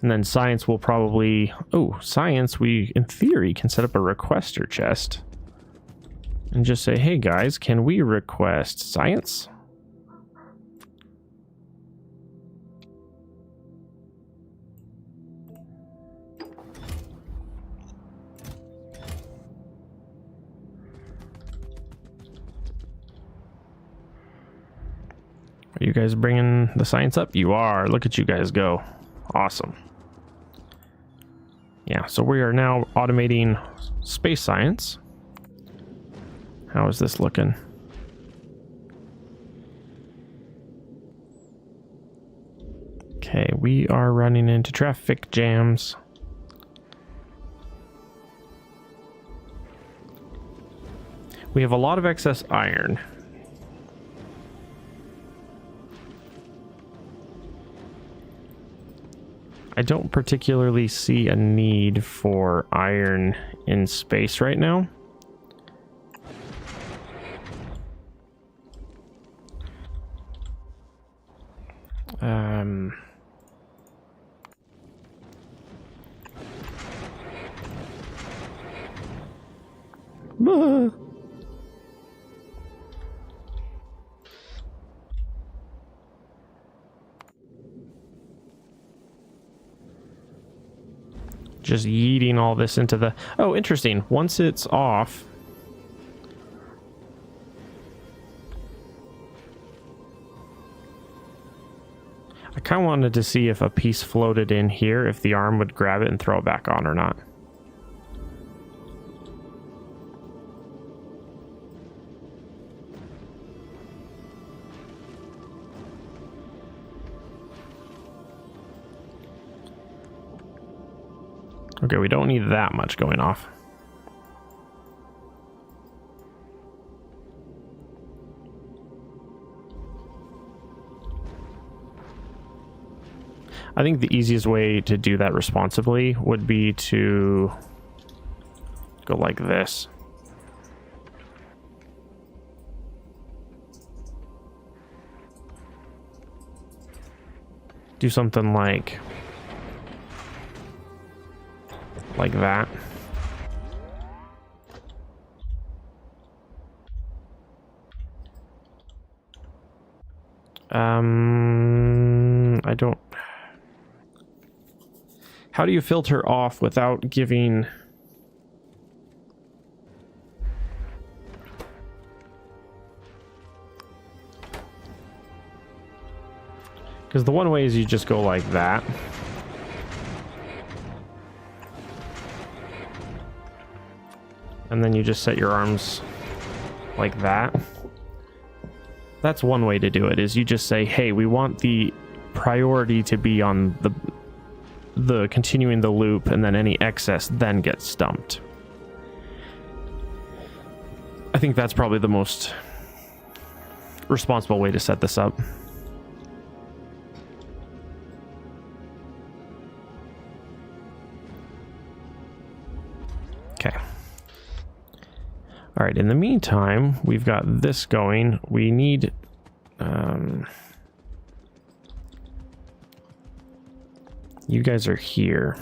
And then science will probably... Oh, science, we, in theory, can set up a requester chest. And just say, hey guys, can we request science? Are you guys bringing the science up? You are. Look at you guys go. Awesome. Yeah, so we are now automating space science. How is this looking? Okay, we are running into traffic jams. We have a lot of excess iron. I don't particularly see a need for iron in space right now. Just yeeting all this into the... Oh, interesting. Once it's off... I kind of wanted to see if a piece floated in here, if the arm would grab it and throw it back on or not. Okay, we don't need that much going off. I think the easiest way to do that responsibly would be to go like this. Do something like that. I don't... How do you filter off without giving... Because the one way is you just go like that. And then you just set your arms like that. That's one way to do it, is you just say, hey, we want the priority to be on the continuing the loop, and then any excess then gets stumped. I think that's probably the most responsible way to set this up. Okay. All right, in the meantime, we've got this going. We need... you guys are here.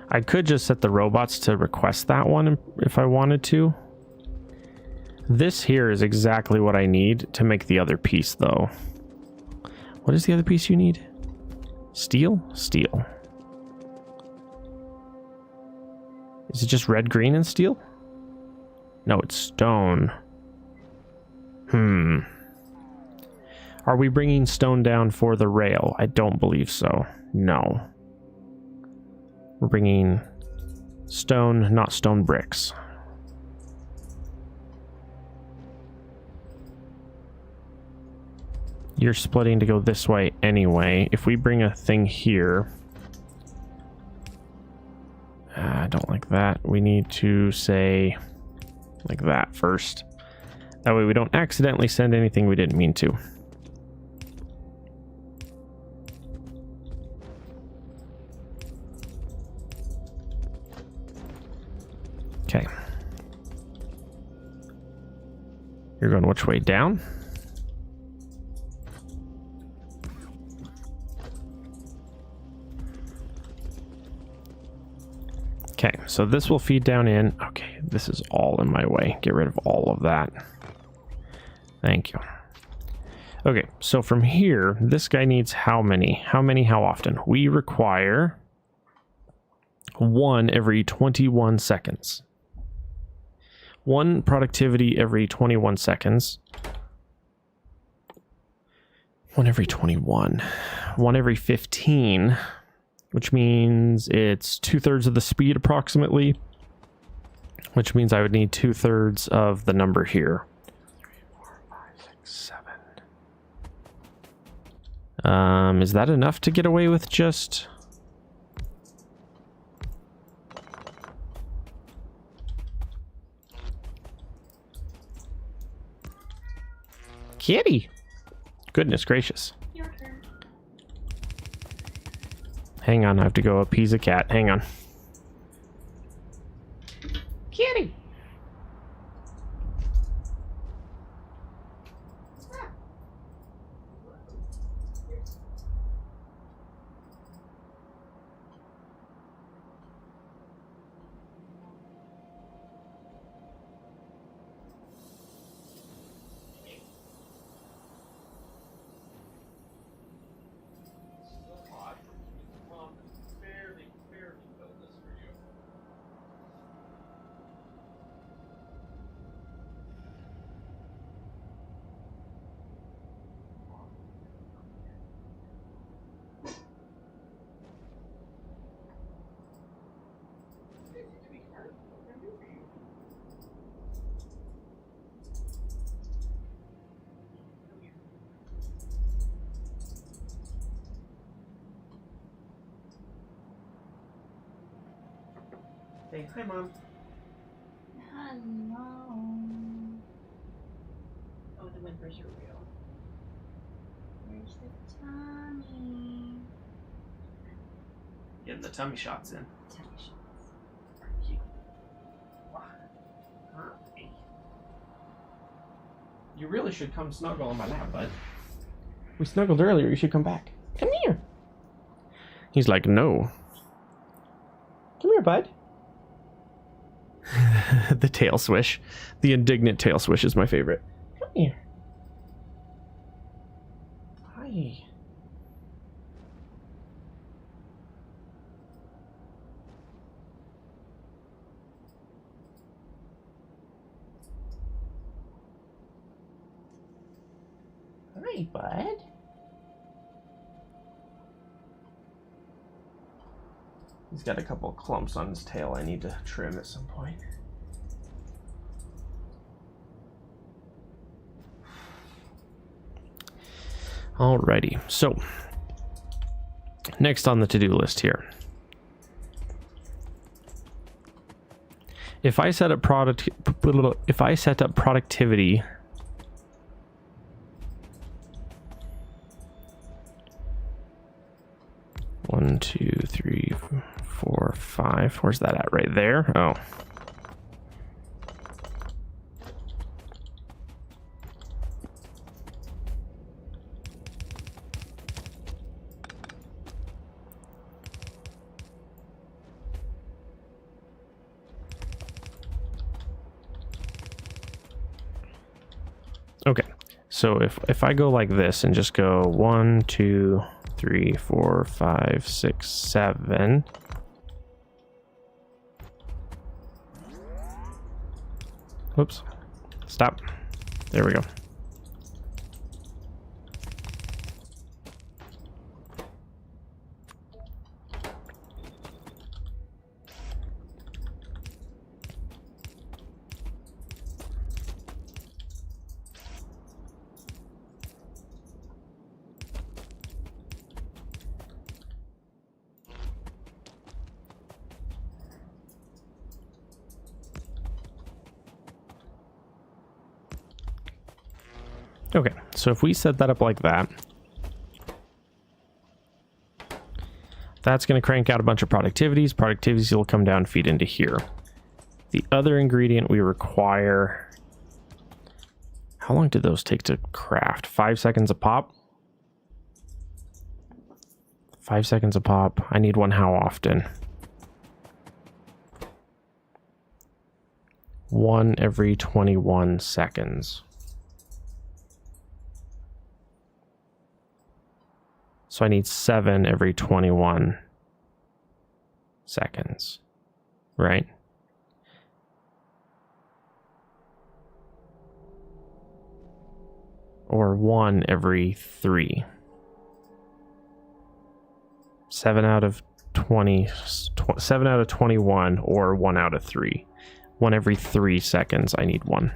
I could just set the robots to request that one if I wanted to. This here is exactly what I need to make the other piece, though. What is the other piece you need? Steel? Steel. Is it just red, green, and steel? No, it's stone. Are we bringing stone down for the rail? I don't believe so. No. We're bringing stone, not stone bricks. You're splitting to go this way anyway. If we bring a thing here... I don't like that. We need to say like that first. That way we don't accidentally send anything we didn't mean to. Okay. You're going which way? Down? Okay, so this will feed down in. Okay, this is all in my way. Get rid of all of that. Thank you. Okay, so from here, this guy needs how many? How many, how often? We require 1 every 21 seconds. 1 productivity every 21 seconds. 1 every 21. 1 every 15. Which means it's 2/3 of the speed approximately. Which means I would need 2/3 of the number here. 3, 4, 5, 6, 7. Is that enough to get away with just... Kitty! Goodness gracious. Your turn. Hang on, I have to go appease a cat. Hang on. Kitty! Say hi, Mom. Hello. Oh, the whimpers are real. Where's the tummy? Getting the tummy shots in. Tummy shots. You really should come snuggle on my lap, bud. We snuggled earlier. You should come back. Come here. He's like, no. Come here, bud. The tail swish. The indignant tail swish is my favorite. Come here. Hi. Hi, bud. He's got a couple clumps on his tail I need to trim at some point. Alrighty, so next on the to-do list here. If I set up productivity, one, two, three, 4, 5. Where's that at? Right there. Oh. Okay. So if I go like this and just go 1, 2, 3, 4, 5, 6, 7. Whoops. Stop. There we go. Okay, so if we set that up like that, that's going to crank out a bunch of productivities. Productivities will come down and feed into here. The other ingredient we require... How long did those take to craft? 5 seconds a pop? 5 seconds a pop. I need one how often? 1 every 21 seconds. So I need 7 every 21 seconds, right? Or 1 every 3. 7 out of 20, 7 out of 21, or 1 out of 3. 1 every 3 seconds, I need 1.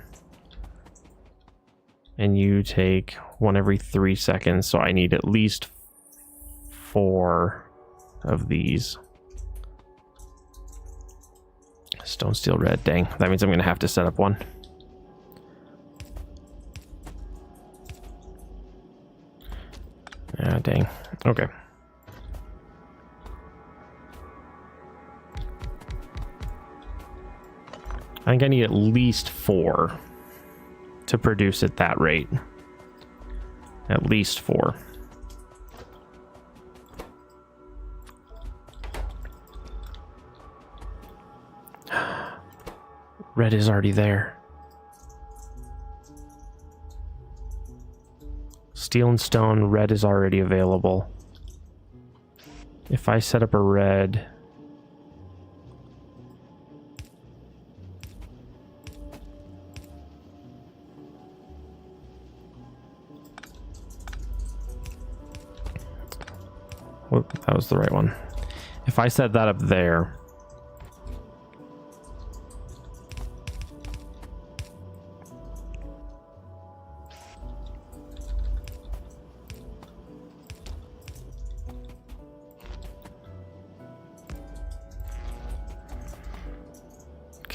And you take 1 every 3 seconds, so I need at least 4 of these. Stone, steel, red. Dang, that means I'm gonna have to set up one. Ah, dang. Okay. I think I need at least 4 to produce at that rate. At least 4. Red is already there. Steel and stone, red is already available. If I set up a red... Whoop, that was the right one. If I set that up there...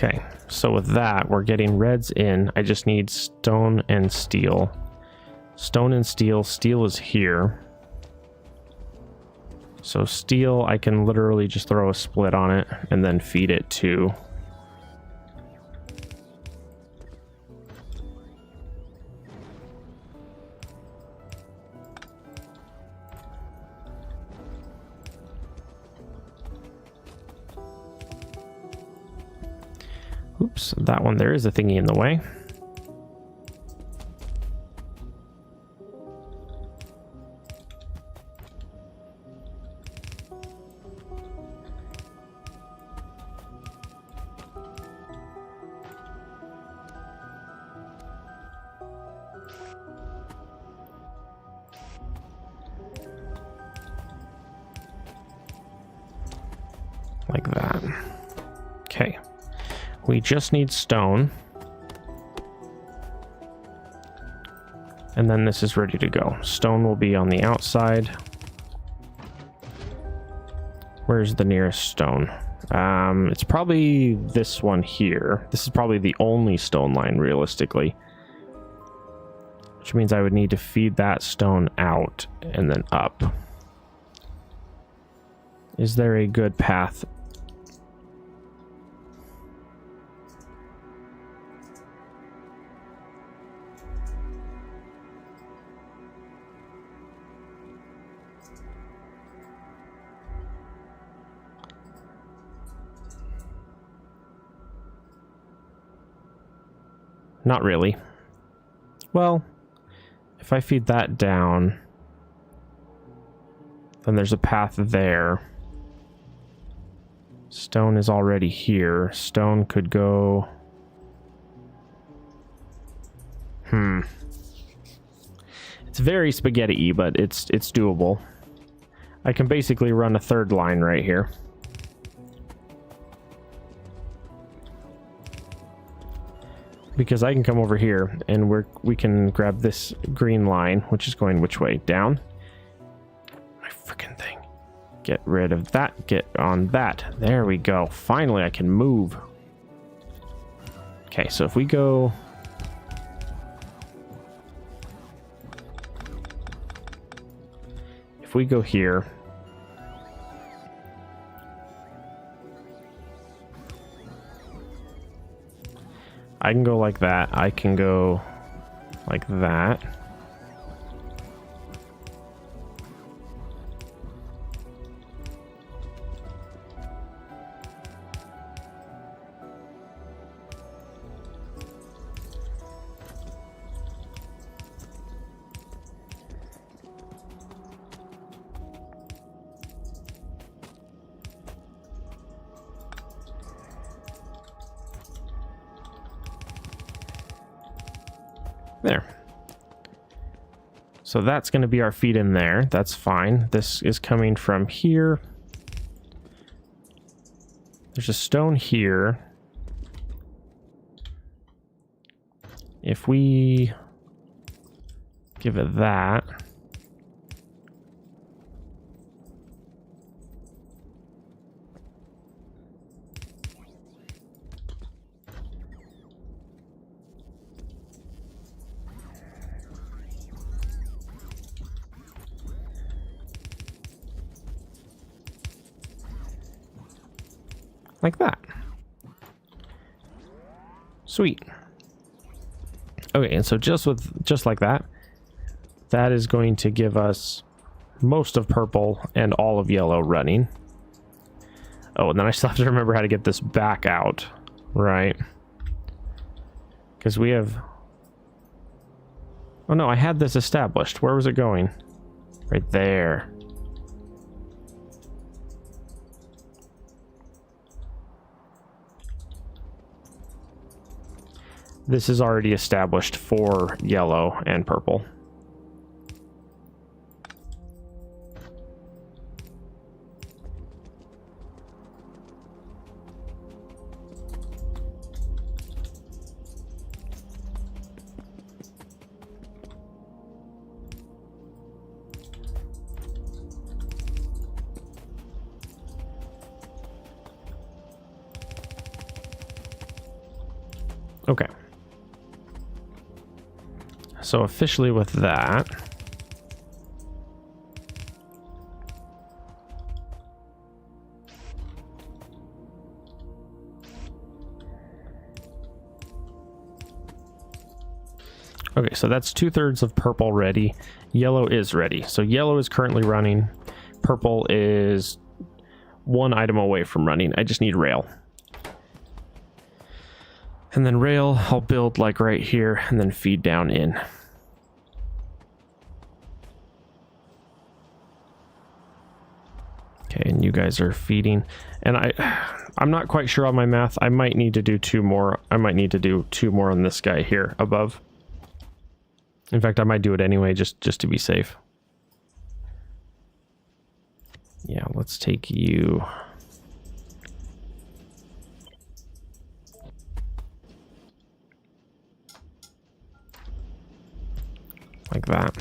Okay, so with that, we're getting reds in. I just need stone and steel. Stone and steel. Steel is here. So steel, I can literally just throw a split on it and then feed it to... Oops, that one there is a thingy in the way. Like that. Okay. We just need stone. And then this is ready to go. Stone will be on the outside. Where's the nearest stone? It's probably this one here. This is probably the only stone line, realistically. Which means I would need to feed that stone out and then up. Is there a good path? Not really. Well, if I feed that down, then there's a path there. Stone is already here. Stone could go... It's very spaghetti-y, but it's doable. I can basically run a third line right here. Because I can come over here and we can grab this green line, which is going which way? Down? My freaking thing. Get rid of that. Get on that. There we go. Finally, I can move. Okay, so if we go... If we go here... I can go like that. I can go like that. There. So that's going to be our feed in there. That's fine. This is coming from here. There's a stone here. If we give it that. Like that. Sweet. Okay, and so just like that, that is going to give us most of purple and all of yellow running. Oh, and then I still have to remember how to get this back out, right? Because we have... Oh no, I had this established. Where was it going? Right there. This is already established for yellow and purple. Okay. So officially with that, okay, so that's 2/3 of purple ready. Yellow is ready. So yellow is currently running. Purple is one item away from running. I just need rail. And then rail, I'll build like right here and then feed down in. Okay, and you guys are feeding. And I'm not quite sure on my math. I might need to do 2 more. I might need to do 2 more on this guy here above. In fact, I might do it anyway, just to be safe. Yeah, let's take you. Like that.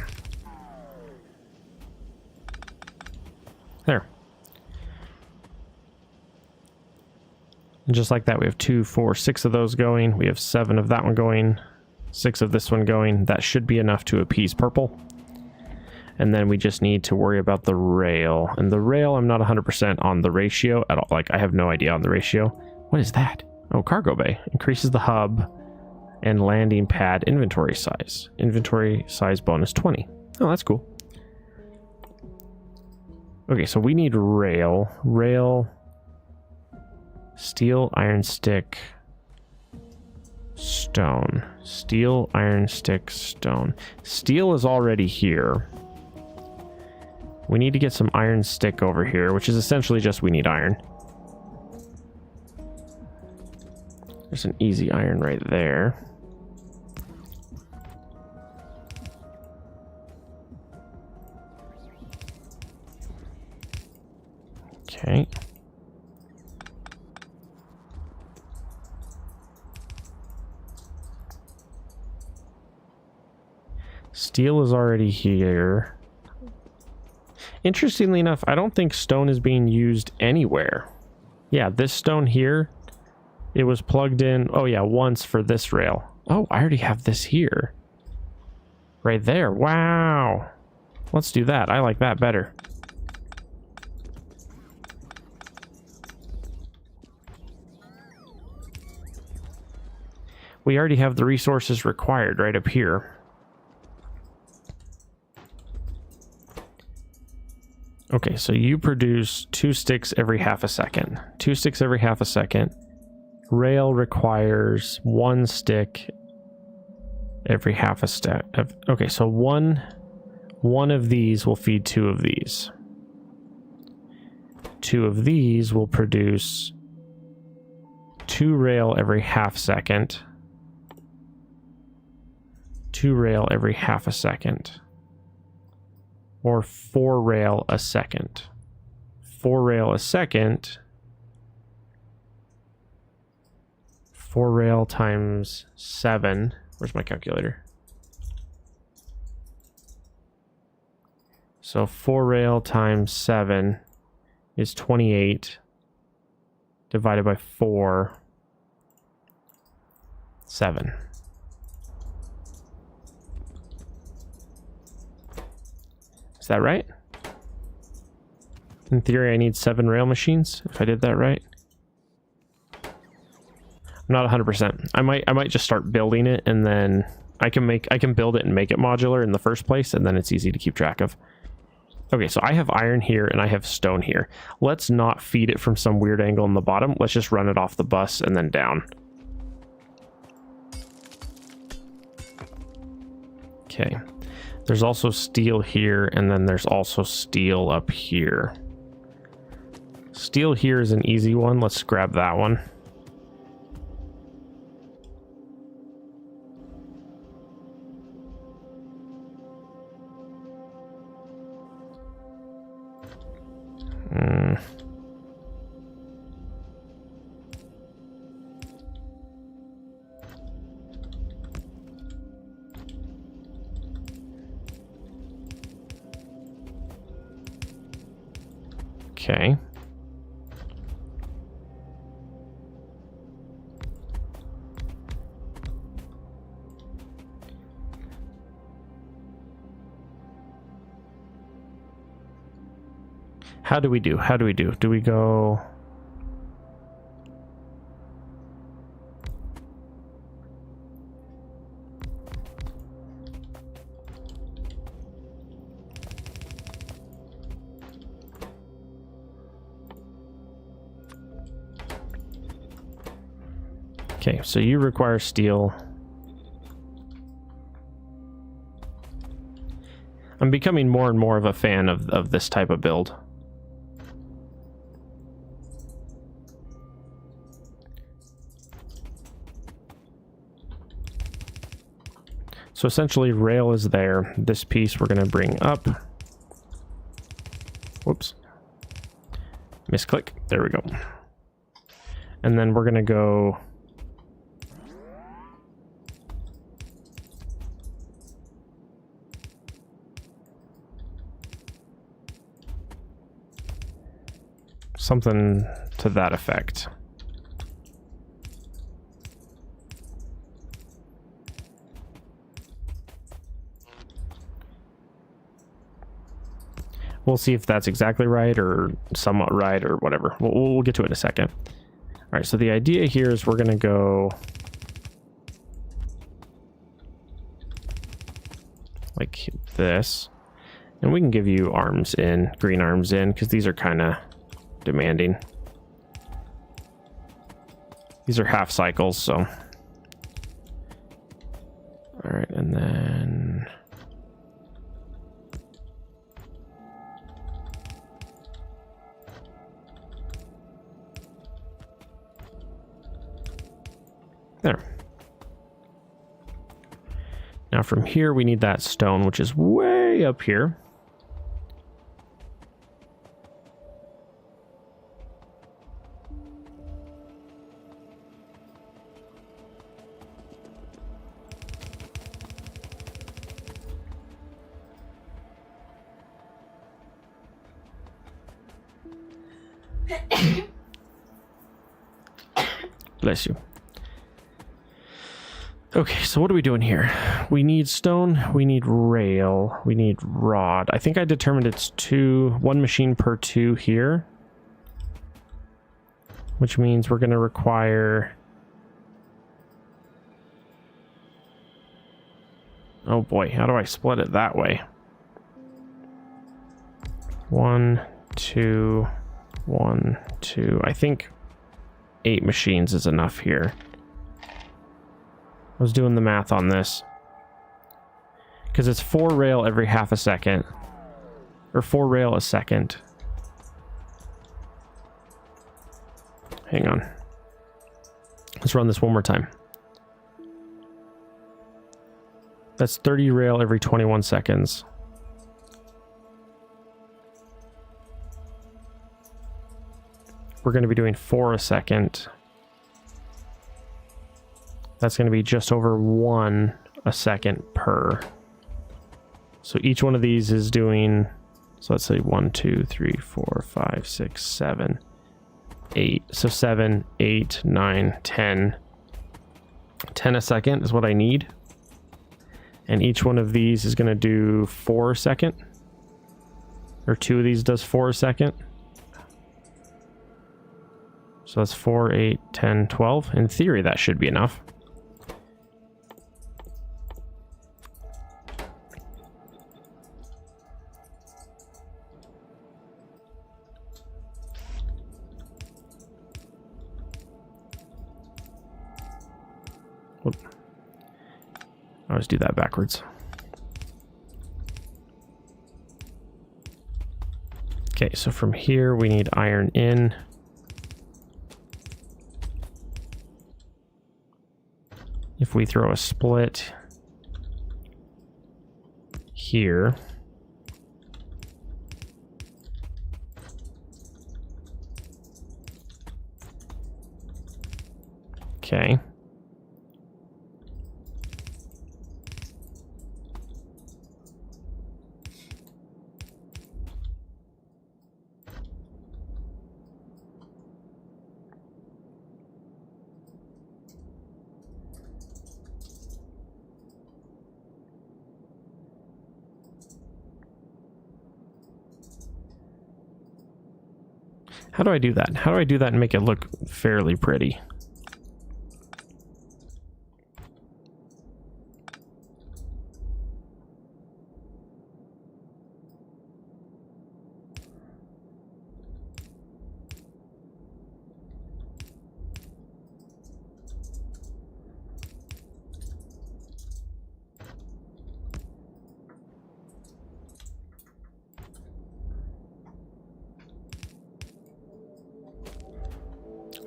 There. And just like that, we have 2, 4, 6 of those going. We have 7 of that one going. 6 of this one going. That should be enough to appease purple. And then we just need to worry about the rail. And the rail, I'm not 100% on the ratio at all. Like, I have no idea on the ratio. What is that? Oh, cargo bay. Increases the hub and landing pad inventory size. Inventory size bonus 20. Oh, that's cool. Okay, so we need rail. Rail. Steel, iron stick, stone. Steel, iron stick, stone. Steel is already here. We need to get some iron stick over here, which is essentially just we need iron. There's an easy iron right there. Okay. Steel is already here. Interestingly enough, I don't think stone is being used anywhere. Yeah, this stone here, it was plugged in, oh yeah, once for this rail. Oh, I already have this here. Right there. Wow. Let's do that. I like that better. We already have the resources required right up here. Okay, so you produce 2 sticks every half a second. 2 sticks every half a second. Rail requires 1 stick every half a stack. Okay, so one of these will feed 2 of these. 2 of these will produce 2 rail every half second. 2 rail every half a second. Or 4 rail a second. 4 rail a second. 4 rail times 7. Where's my calculator? So 4 rail times 7 is 28. Divided by 4. 7. Is that right? In theory, I need 7 rail machines, if I did that right. I'm not 100%. I might just start building it, and then I can build it and make it modular in the first place, and then it's easy to keep track of. Okay, so I have iron here and I have stone here. Let's not feed it from some weird angle in the bottom. Let's just run it off the bus and then down. Okay. There's also steel here, and then there's also steel up here. Steel here is an easy one. Let's grab that one. Okay. How do we do? How do we do? Do we go... Okay, so you require steel. I'm becoming more and more of a fan of this type of build. So essentially, rail is there. This piece we're going to bring up. Whoops. Misclick. There we go. And then we're going to go... something to that effect. We'll see if that's exactly right or somewhat right or whatever. We'll get to it in a second. All right, so the idea here is we're going to go like this. And we can give you arms in, green arms in, because these are kind of demanding. These are half cycles, so. All right, and then... there. Now from here, we need that stone, which is way up here. Bless you. Okay, so what are we doing here? We need stone, we need rail, we need rod. I think I determined it's one machine per 2 here. Which means we're going to require... oh boy, how do I split it that way? 1, 2, 1, 2. I think 8 machines is enough here. I was doing the math on this. Because it's 4 rail every half a second. Or 4 rail a second. Hang on. Let's run this one more time. That's 30 rail every 21 seconds. We're going to be doing 4 a second. That's going to be just over 1 a second per. So each one of these is doing, so let's say 1, 2, 3, 4, 5, 6, 7, 8. So 7, 8, 9, 10. 10 a second is what I need. And each one of these is going to do 4 a second. Or 2 of these does 4 a second. So that's 4, 8, 10, 12. In theory, that should be enough. Whoop. I always do that backwards. Okay, so from here we need iron in. If we throw a split here, okay. How do I do that? How do I do that and make it look fairly pretty?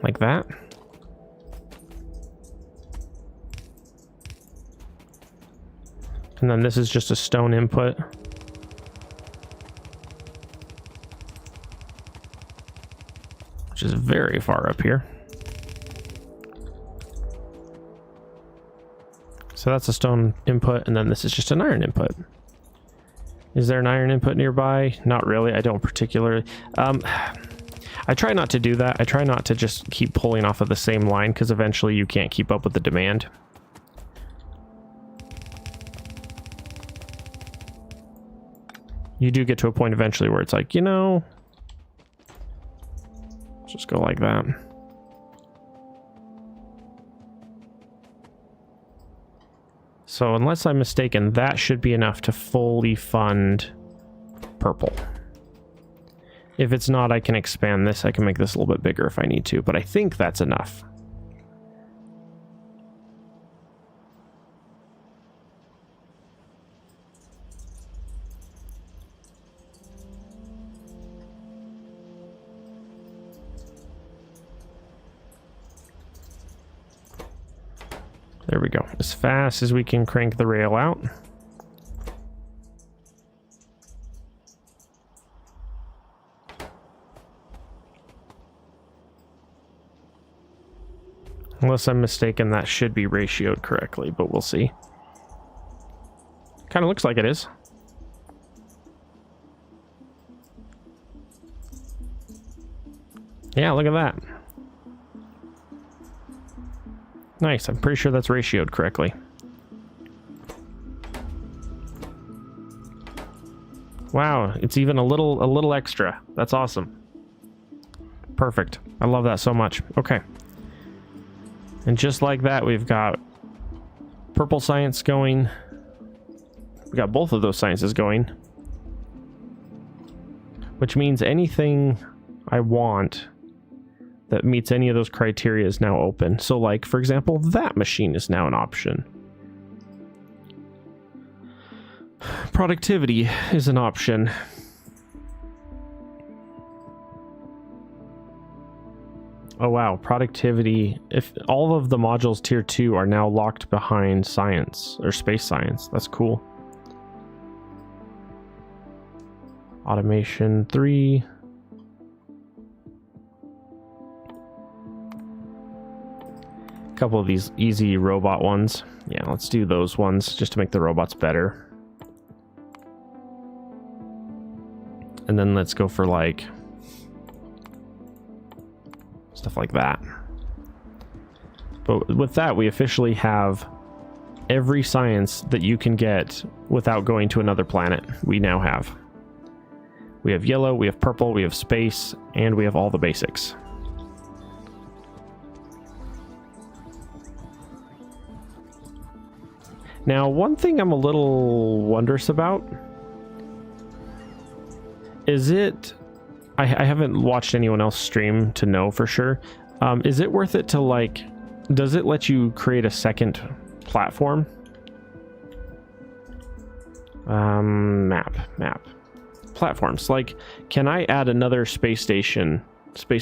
Like that. And then this is just a stone input. Which is very far up here. So that's a stone input, and then this is just an iron input. Is there an iron input nearby? Not really. I don't particularly. I try not to do that. I try not to just keep pulling off of the same line, because eventually you can't keep up with the demand. You do get to a point eventually where it's like, you know, just go like that. So unless I'm mistaken, that should be enough to fully fund purple. If it's not, I can expand this. I can make this a little bit bigger if I need to, but I think that's enough. There we go. As fast as we can crank the rail out. Unless I'm mistaken, that should be ratioed correctly, but we'll see. Kind of looks like it is. Yeah, look at that. Nice, I'm pretty sure that's ratioed correctly. Wow, it's even a little extra. That's awesome. Perfect. I love that so much. Okay. And just like that, we've got purple science going. We got both of those sciences going. Which means anything I want that meets any of those criteria is now open. So like, for example, that machine is now an option. Productivity is an option. Oh wow, productivity. If all of the modules tier 2 are now locked behind science or space science, that's cool. Automation 3. A couple of these easy robot ones. Yeah, let's do those ones just to make the robots better. And then let's go for like stuff like that. But with that, we officially have every science that you can get without going to another planet. We now have. We have yellow, we have purple, we have space, and we have all the basics. Now, one thing I'm a little wondrous about is it... I haven't watched anyone else stream to know for sure. Is it worth it to, like... Does it let you create a second platform? Map. Platforms. Like, can I add another space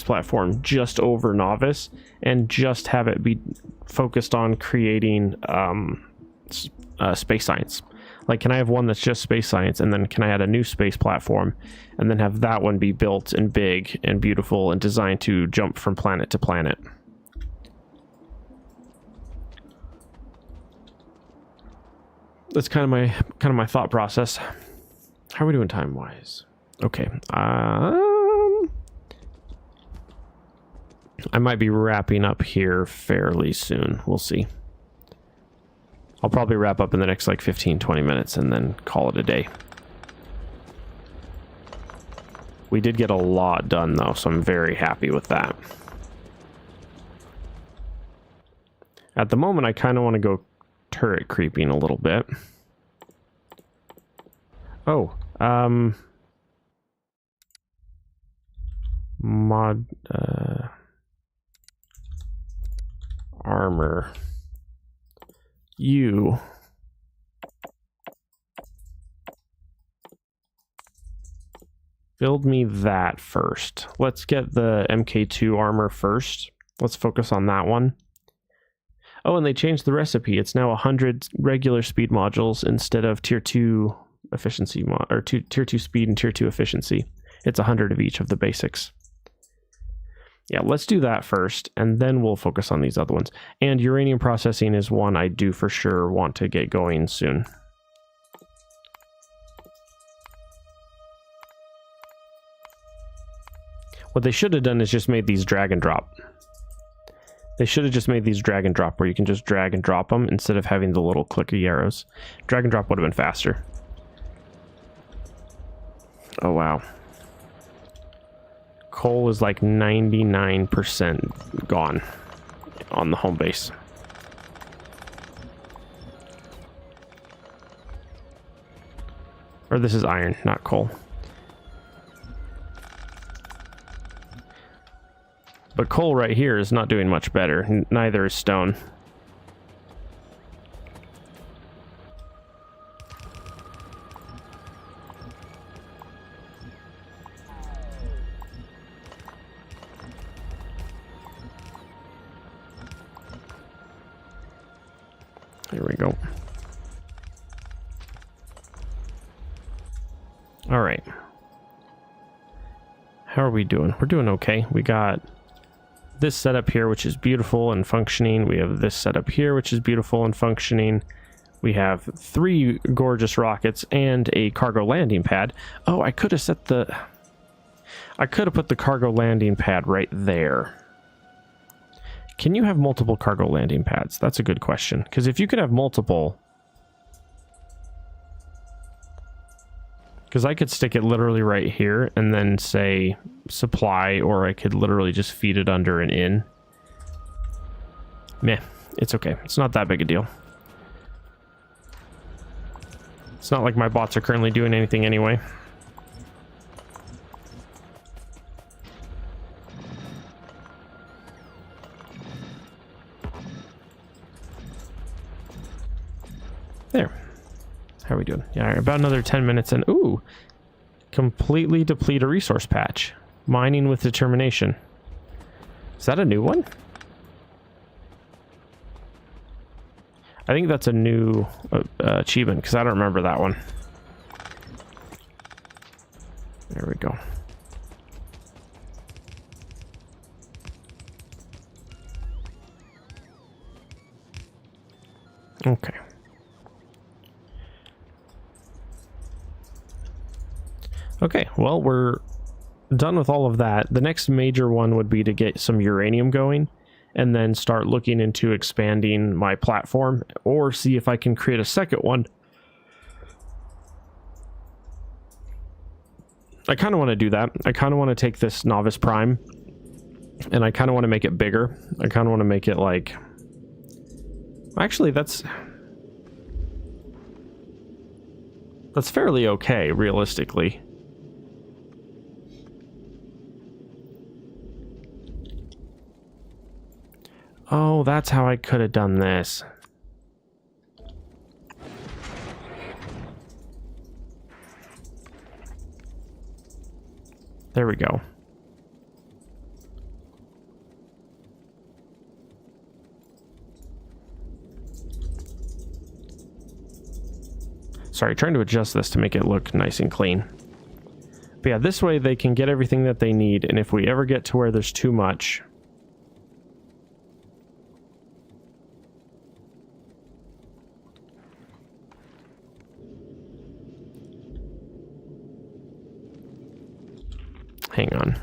platform just over Novice and just have it be focused on creating space science? Like, can I have one that's just space science, and then can I add a new space platform and then have that one be built and big and beautiful and designed to jump from planet to planet? That's kind of my thought process. How are we doing time wise? Okay. I might be wrapping up here fairly soon. We'll see. I'll probably wrap up in the next like 15-20 minutes and then call it a day. We did get a lot done though, so I'm very happy with that. At the moment, I kind of want to go turret creeping a little bit. Oh, mod armor. You build me that first. Let's get the MK2 armor first. Let's focus on that one. Oh, and they changed the recipe. It's now 100 regular speed modules instead of tier 2 efficiency or tier 2 speed and tier 2 efficiency. It's 100 of each of the basics. Yeah, let's do that first, and then we'll focus on these other ones. And uranium processing is one I do for sure want to get going soon. What they should have done is just made these drag and drop. They should have just made these drag and drop, where you can just drag and drop them instead of having the little clicky arrows. Drag and drop would have been faster. Oh, wow. Coal is like 99% gone on the home base. Or this is iron, not coal. But coal right here is not doing much better. Neither is stone. There we go. All right. How are we doing? We're doing okay. We got this setup here, which is beautiful and functioning. We have this setup here, which is beautiful and functioning. We have 3 gorgeous rockets and a cargo landing pad. Oh, I could have put the cargo landing pad right there. Can you have multiple cargo landing pads? That's a good question. Because if you could have multiple... Because I could stick it literally right here and then say supply, or I could literally just feed it under and in. Meh, it's okay. It's not that big a deal. It's not like my bots are currently doing anything anyway. There. How are we doing? Yeah, about another 10 minutes and ooh, completely deplete a resource patch. Mining with determination. Is that a new one? I think that's a new achievement because I don't remember that one. There we go. Okay. Okay, well, we're done with all of that. The next major one would be to get some uranium going and then start looking into expanding my platform or see if I can create a second one. I kind of want to do that. I kind of want to take this Novice Prime and I kind of want to make it bigger. I kind of want to make it like... Actually, that's... That's fairly okay, realistically. Oh, that's how I could have done this. There we go. Sorry, trying to adjust this to make it look nice and clean. But yeah, this way they can get everything that they need, and if we ever get to where there's too much... Hang on.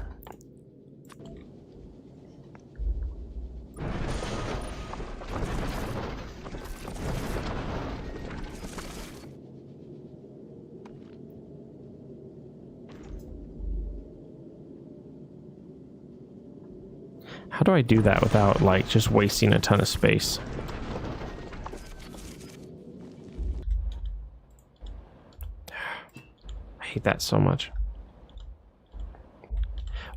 How do I do that without, like, just wasting a ton of space? I hate that so much.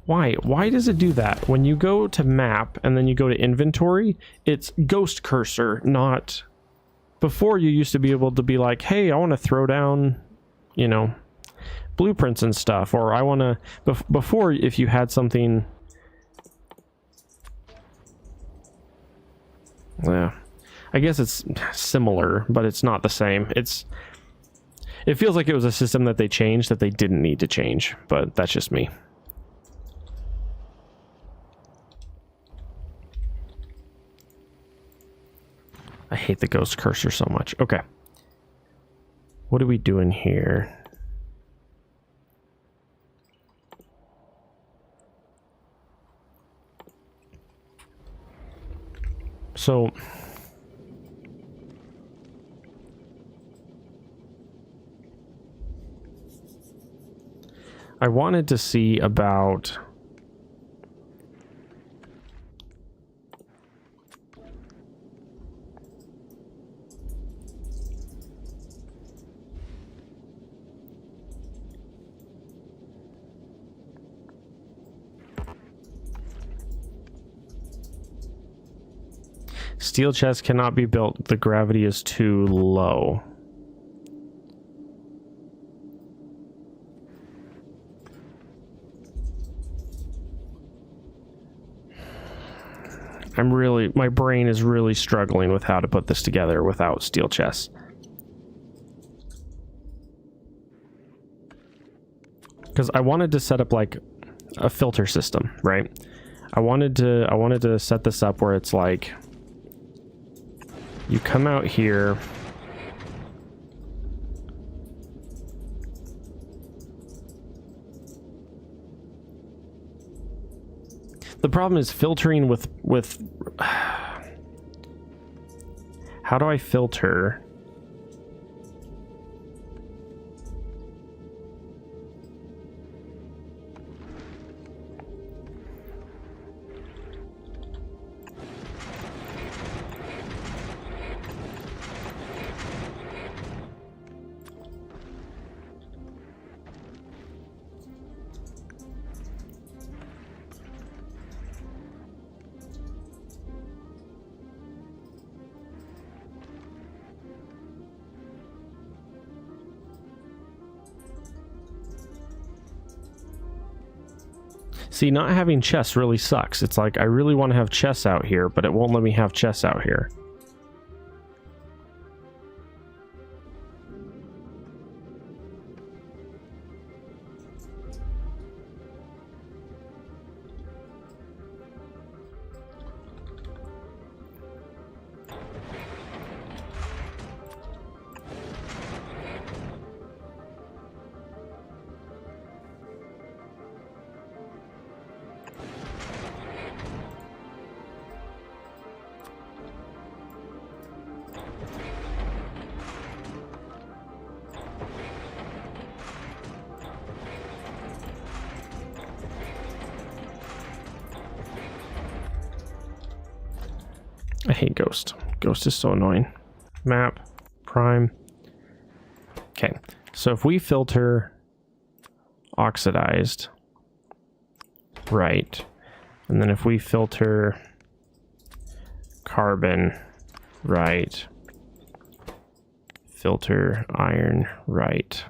Why? Why does it do that? When you go to map and then you go to inventory, it's ghost cursor, not... Before you used to be able to be like, hey, I want to throw down, you know, blueprints and stuff, or I want to... Before, if you had something... Yeah, I guess it's similar, but it's not the same. It feels like it was a system that they changed that they didn't need to change, but that's just me. I hate the ghost cursor so much. Okay. What are we doing here? So I wanted to see about steel chest cannot be built. The gravity is too low. My brain is really struggling with how to put this together without steel chests. Because I wanted to set up like a filter system, right? I wanted to set this up where it's like you come out here, the problem is filtering with how do I filter? See, not having chests really sucks. It's like, I really want to have chests out here, but it won't let me have chests out here. I hate Ghost. Ghost is so annoying. Map. Prime. Okay. So if we filter oxidized, right, and then if we filter carbon, right, filter iron, right.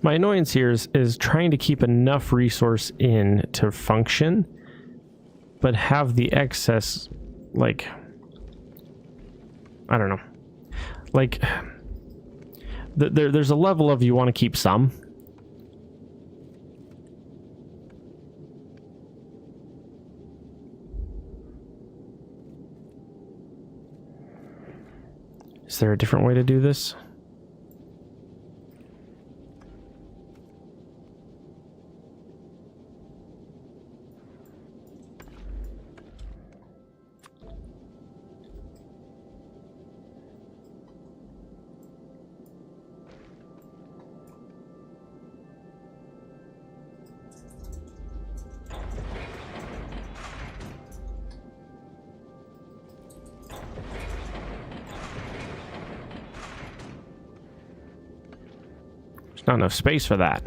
My annoyance here is trying to keep enough resource in to function, but have the excess, like, I don't know. Like, there's a level of you want to keep some. Is there a different way to do this? There's not enough space for that.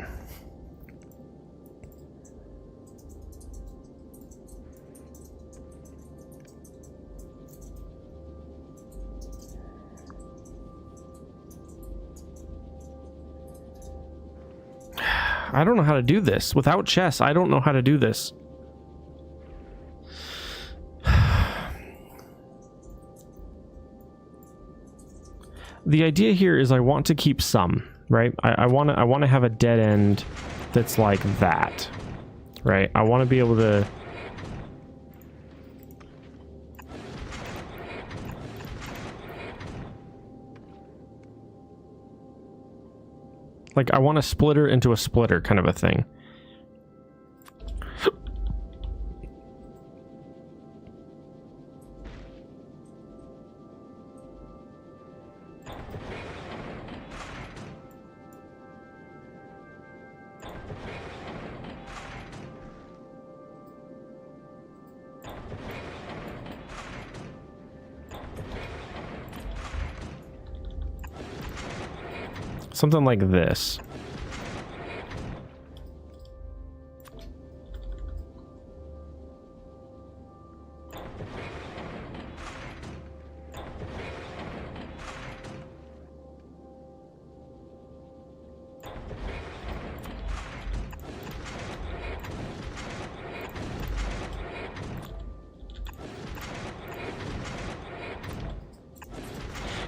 I don't know how to do this. Without chess, I don't know how to do this. The idea here is I want to keep some, right? I want to have a dead end that's like that, right? I want to be able to... Like, I want a splitter into a splitter kind of a thing. Something like this.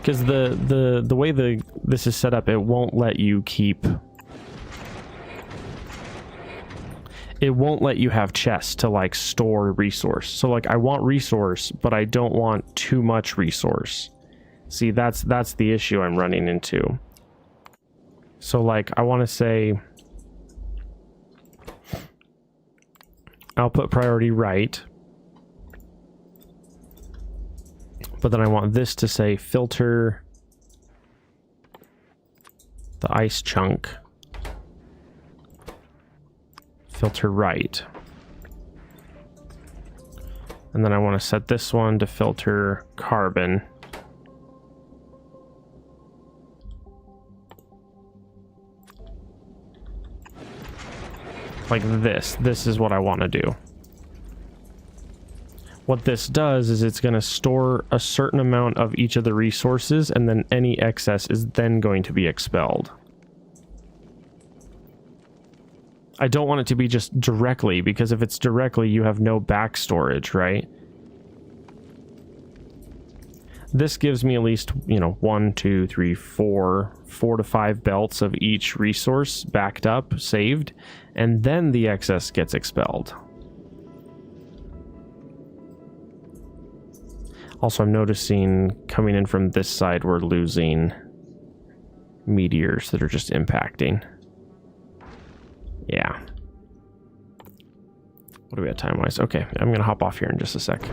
Because the way this is set up, it won't let you keep... It won't let you have chests to, like, store resource. So, like, I want resource, but I don't want too much resource. See, that's the issue I'm running into. So, like, I want to say... Output priority right. But then I want this to say filter the ice chunk. Filter right. And then I want to set this one to filter carbon. Like this. This is what I want to do. What this does is it's going to store a certain amount of each of the resources, and then any excess is then going to be expelled. I don't want it to be just directly, because if it's directly, you have no back storage, right? This gives me at least, you know, 1, 2, 3, 4 to 5 belts of each resource backed up, saved, and then the excess gets expelled. Also, I'm noticing coming in from this side, we're losing meteors that are just impacting. Yeah. What do we have time-wise? Okay, I'm going to hop off here in just a sec.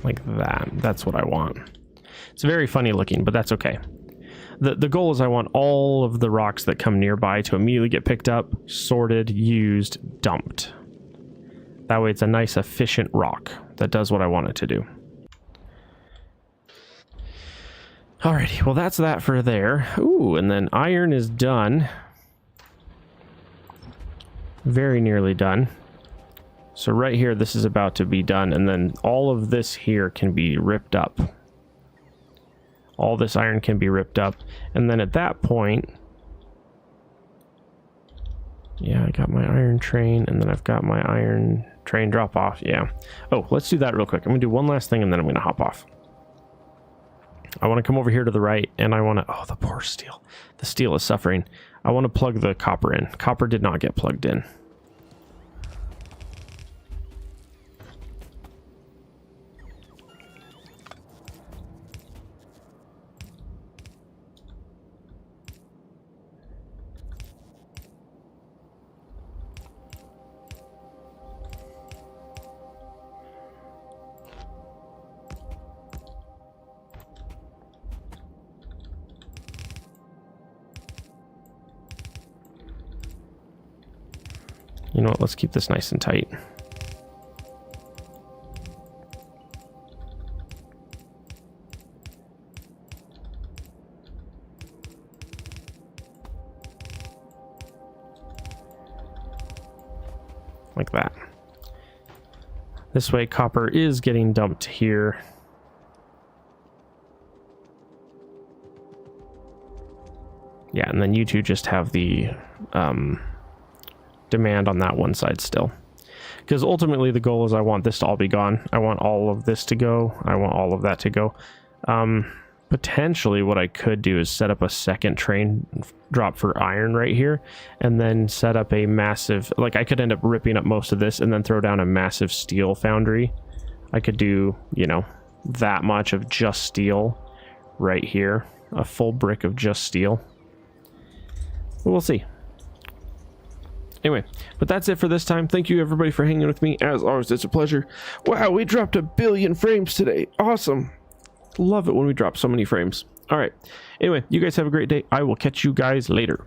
Like that. That's what I want. It's very funny looking, but that's okay. The goal is I want all of the rocks that come nearby to immediately get picked up, sorted, used, dumped. That way it's a nice, efficient rock that does what I want it to do. Alrighty, well that's that for there. Ooh, and then iron is done. Very nearly done. So right here, this is about to be done, and then all of this here can be ripped up. All this iron can be ripped up, and then at that point... Yeah, I got my iron train, and then I've got my iron train drop off. Yeah. Oh, let's do that real quick. I'm going to do one last thing, and then I'm going to hop off. I want to come over here to the right, and I want to... Oh, the poor steel. The steel is suffering. I want to plug the copper in. Copper did not get plugged in. You know what, let's keep this nice and tight. Like that. This way copper is getting dumped here. Yeah, and then you two just have the demand on that one side still, because ultimately the goal is I want this to all be gone. I want all of this to go. I want all of that to go. Potentially what I could do is set up a second train drop for iron right here, and then set up a massive, like I could end up ripping up most of this and then throw down a massive steel foundry. I could do, you know, that much of just steel right here, a full brick of just steel. But we'll see. Anyway, but that's it for this time. Thank you everybody for hanging with me. As always, it's a pleasure. Wow, we dropped 1 billion frames today. Awesome. Love it when we drop so many frames. All right. Anyway, you guys have a great day. I will catch you guys later.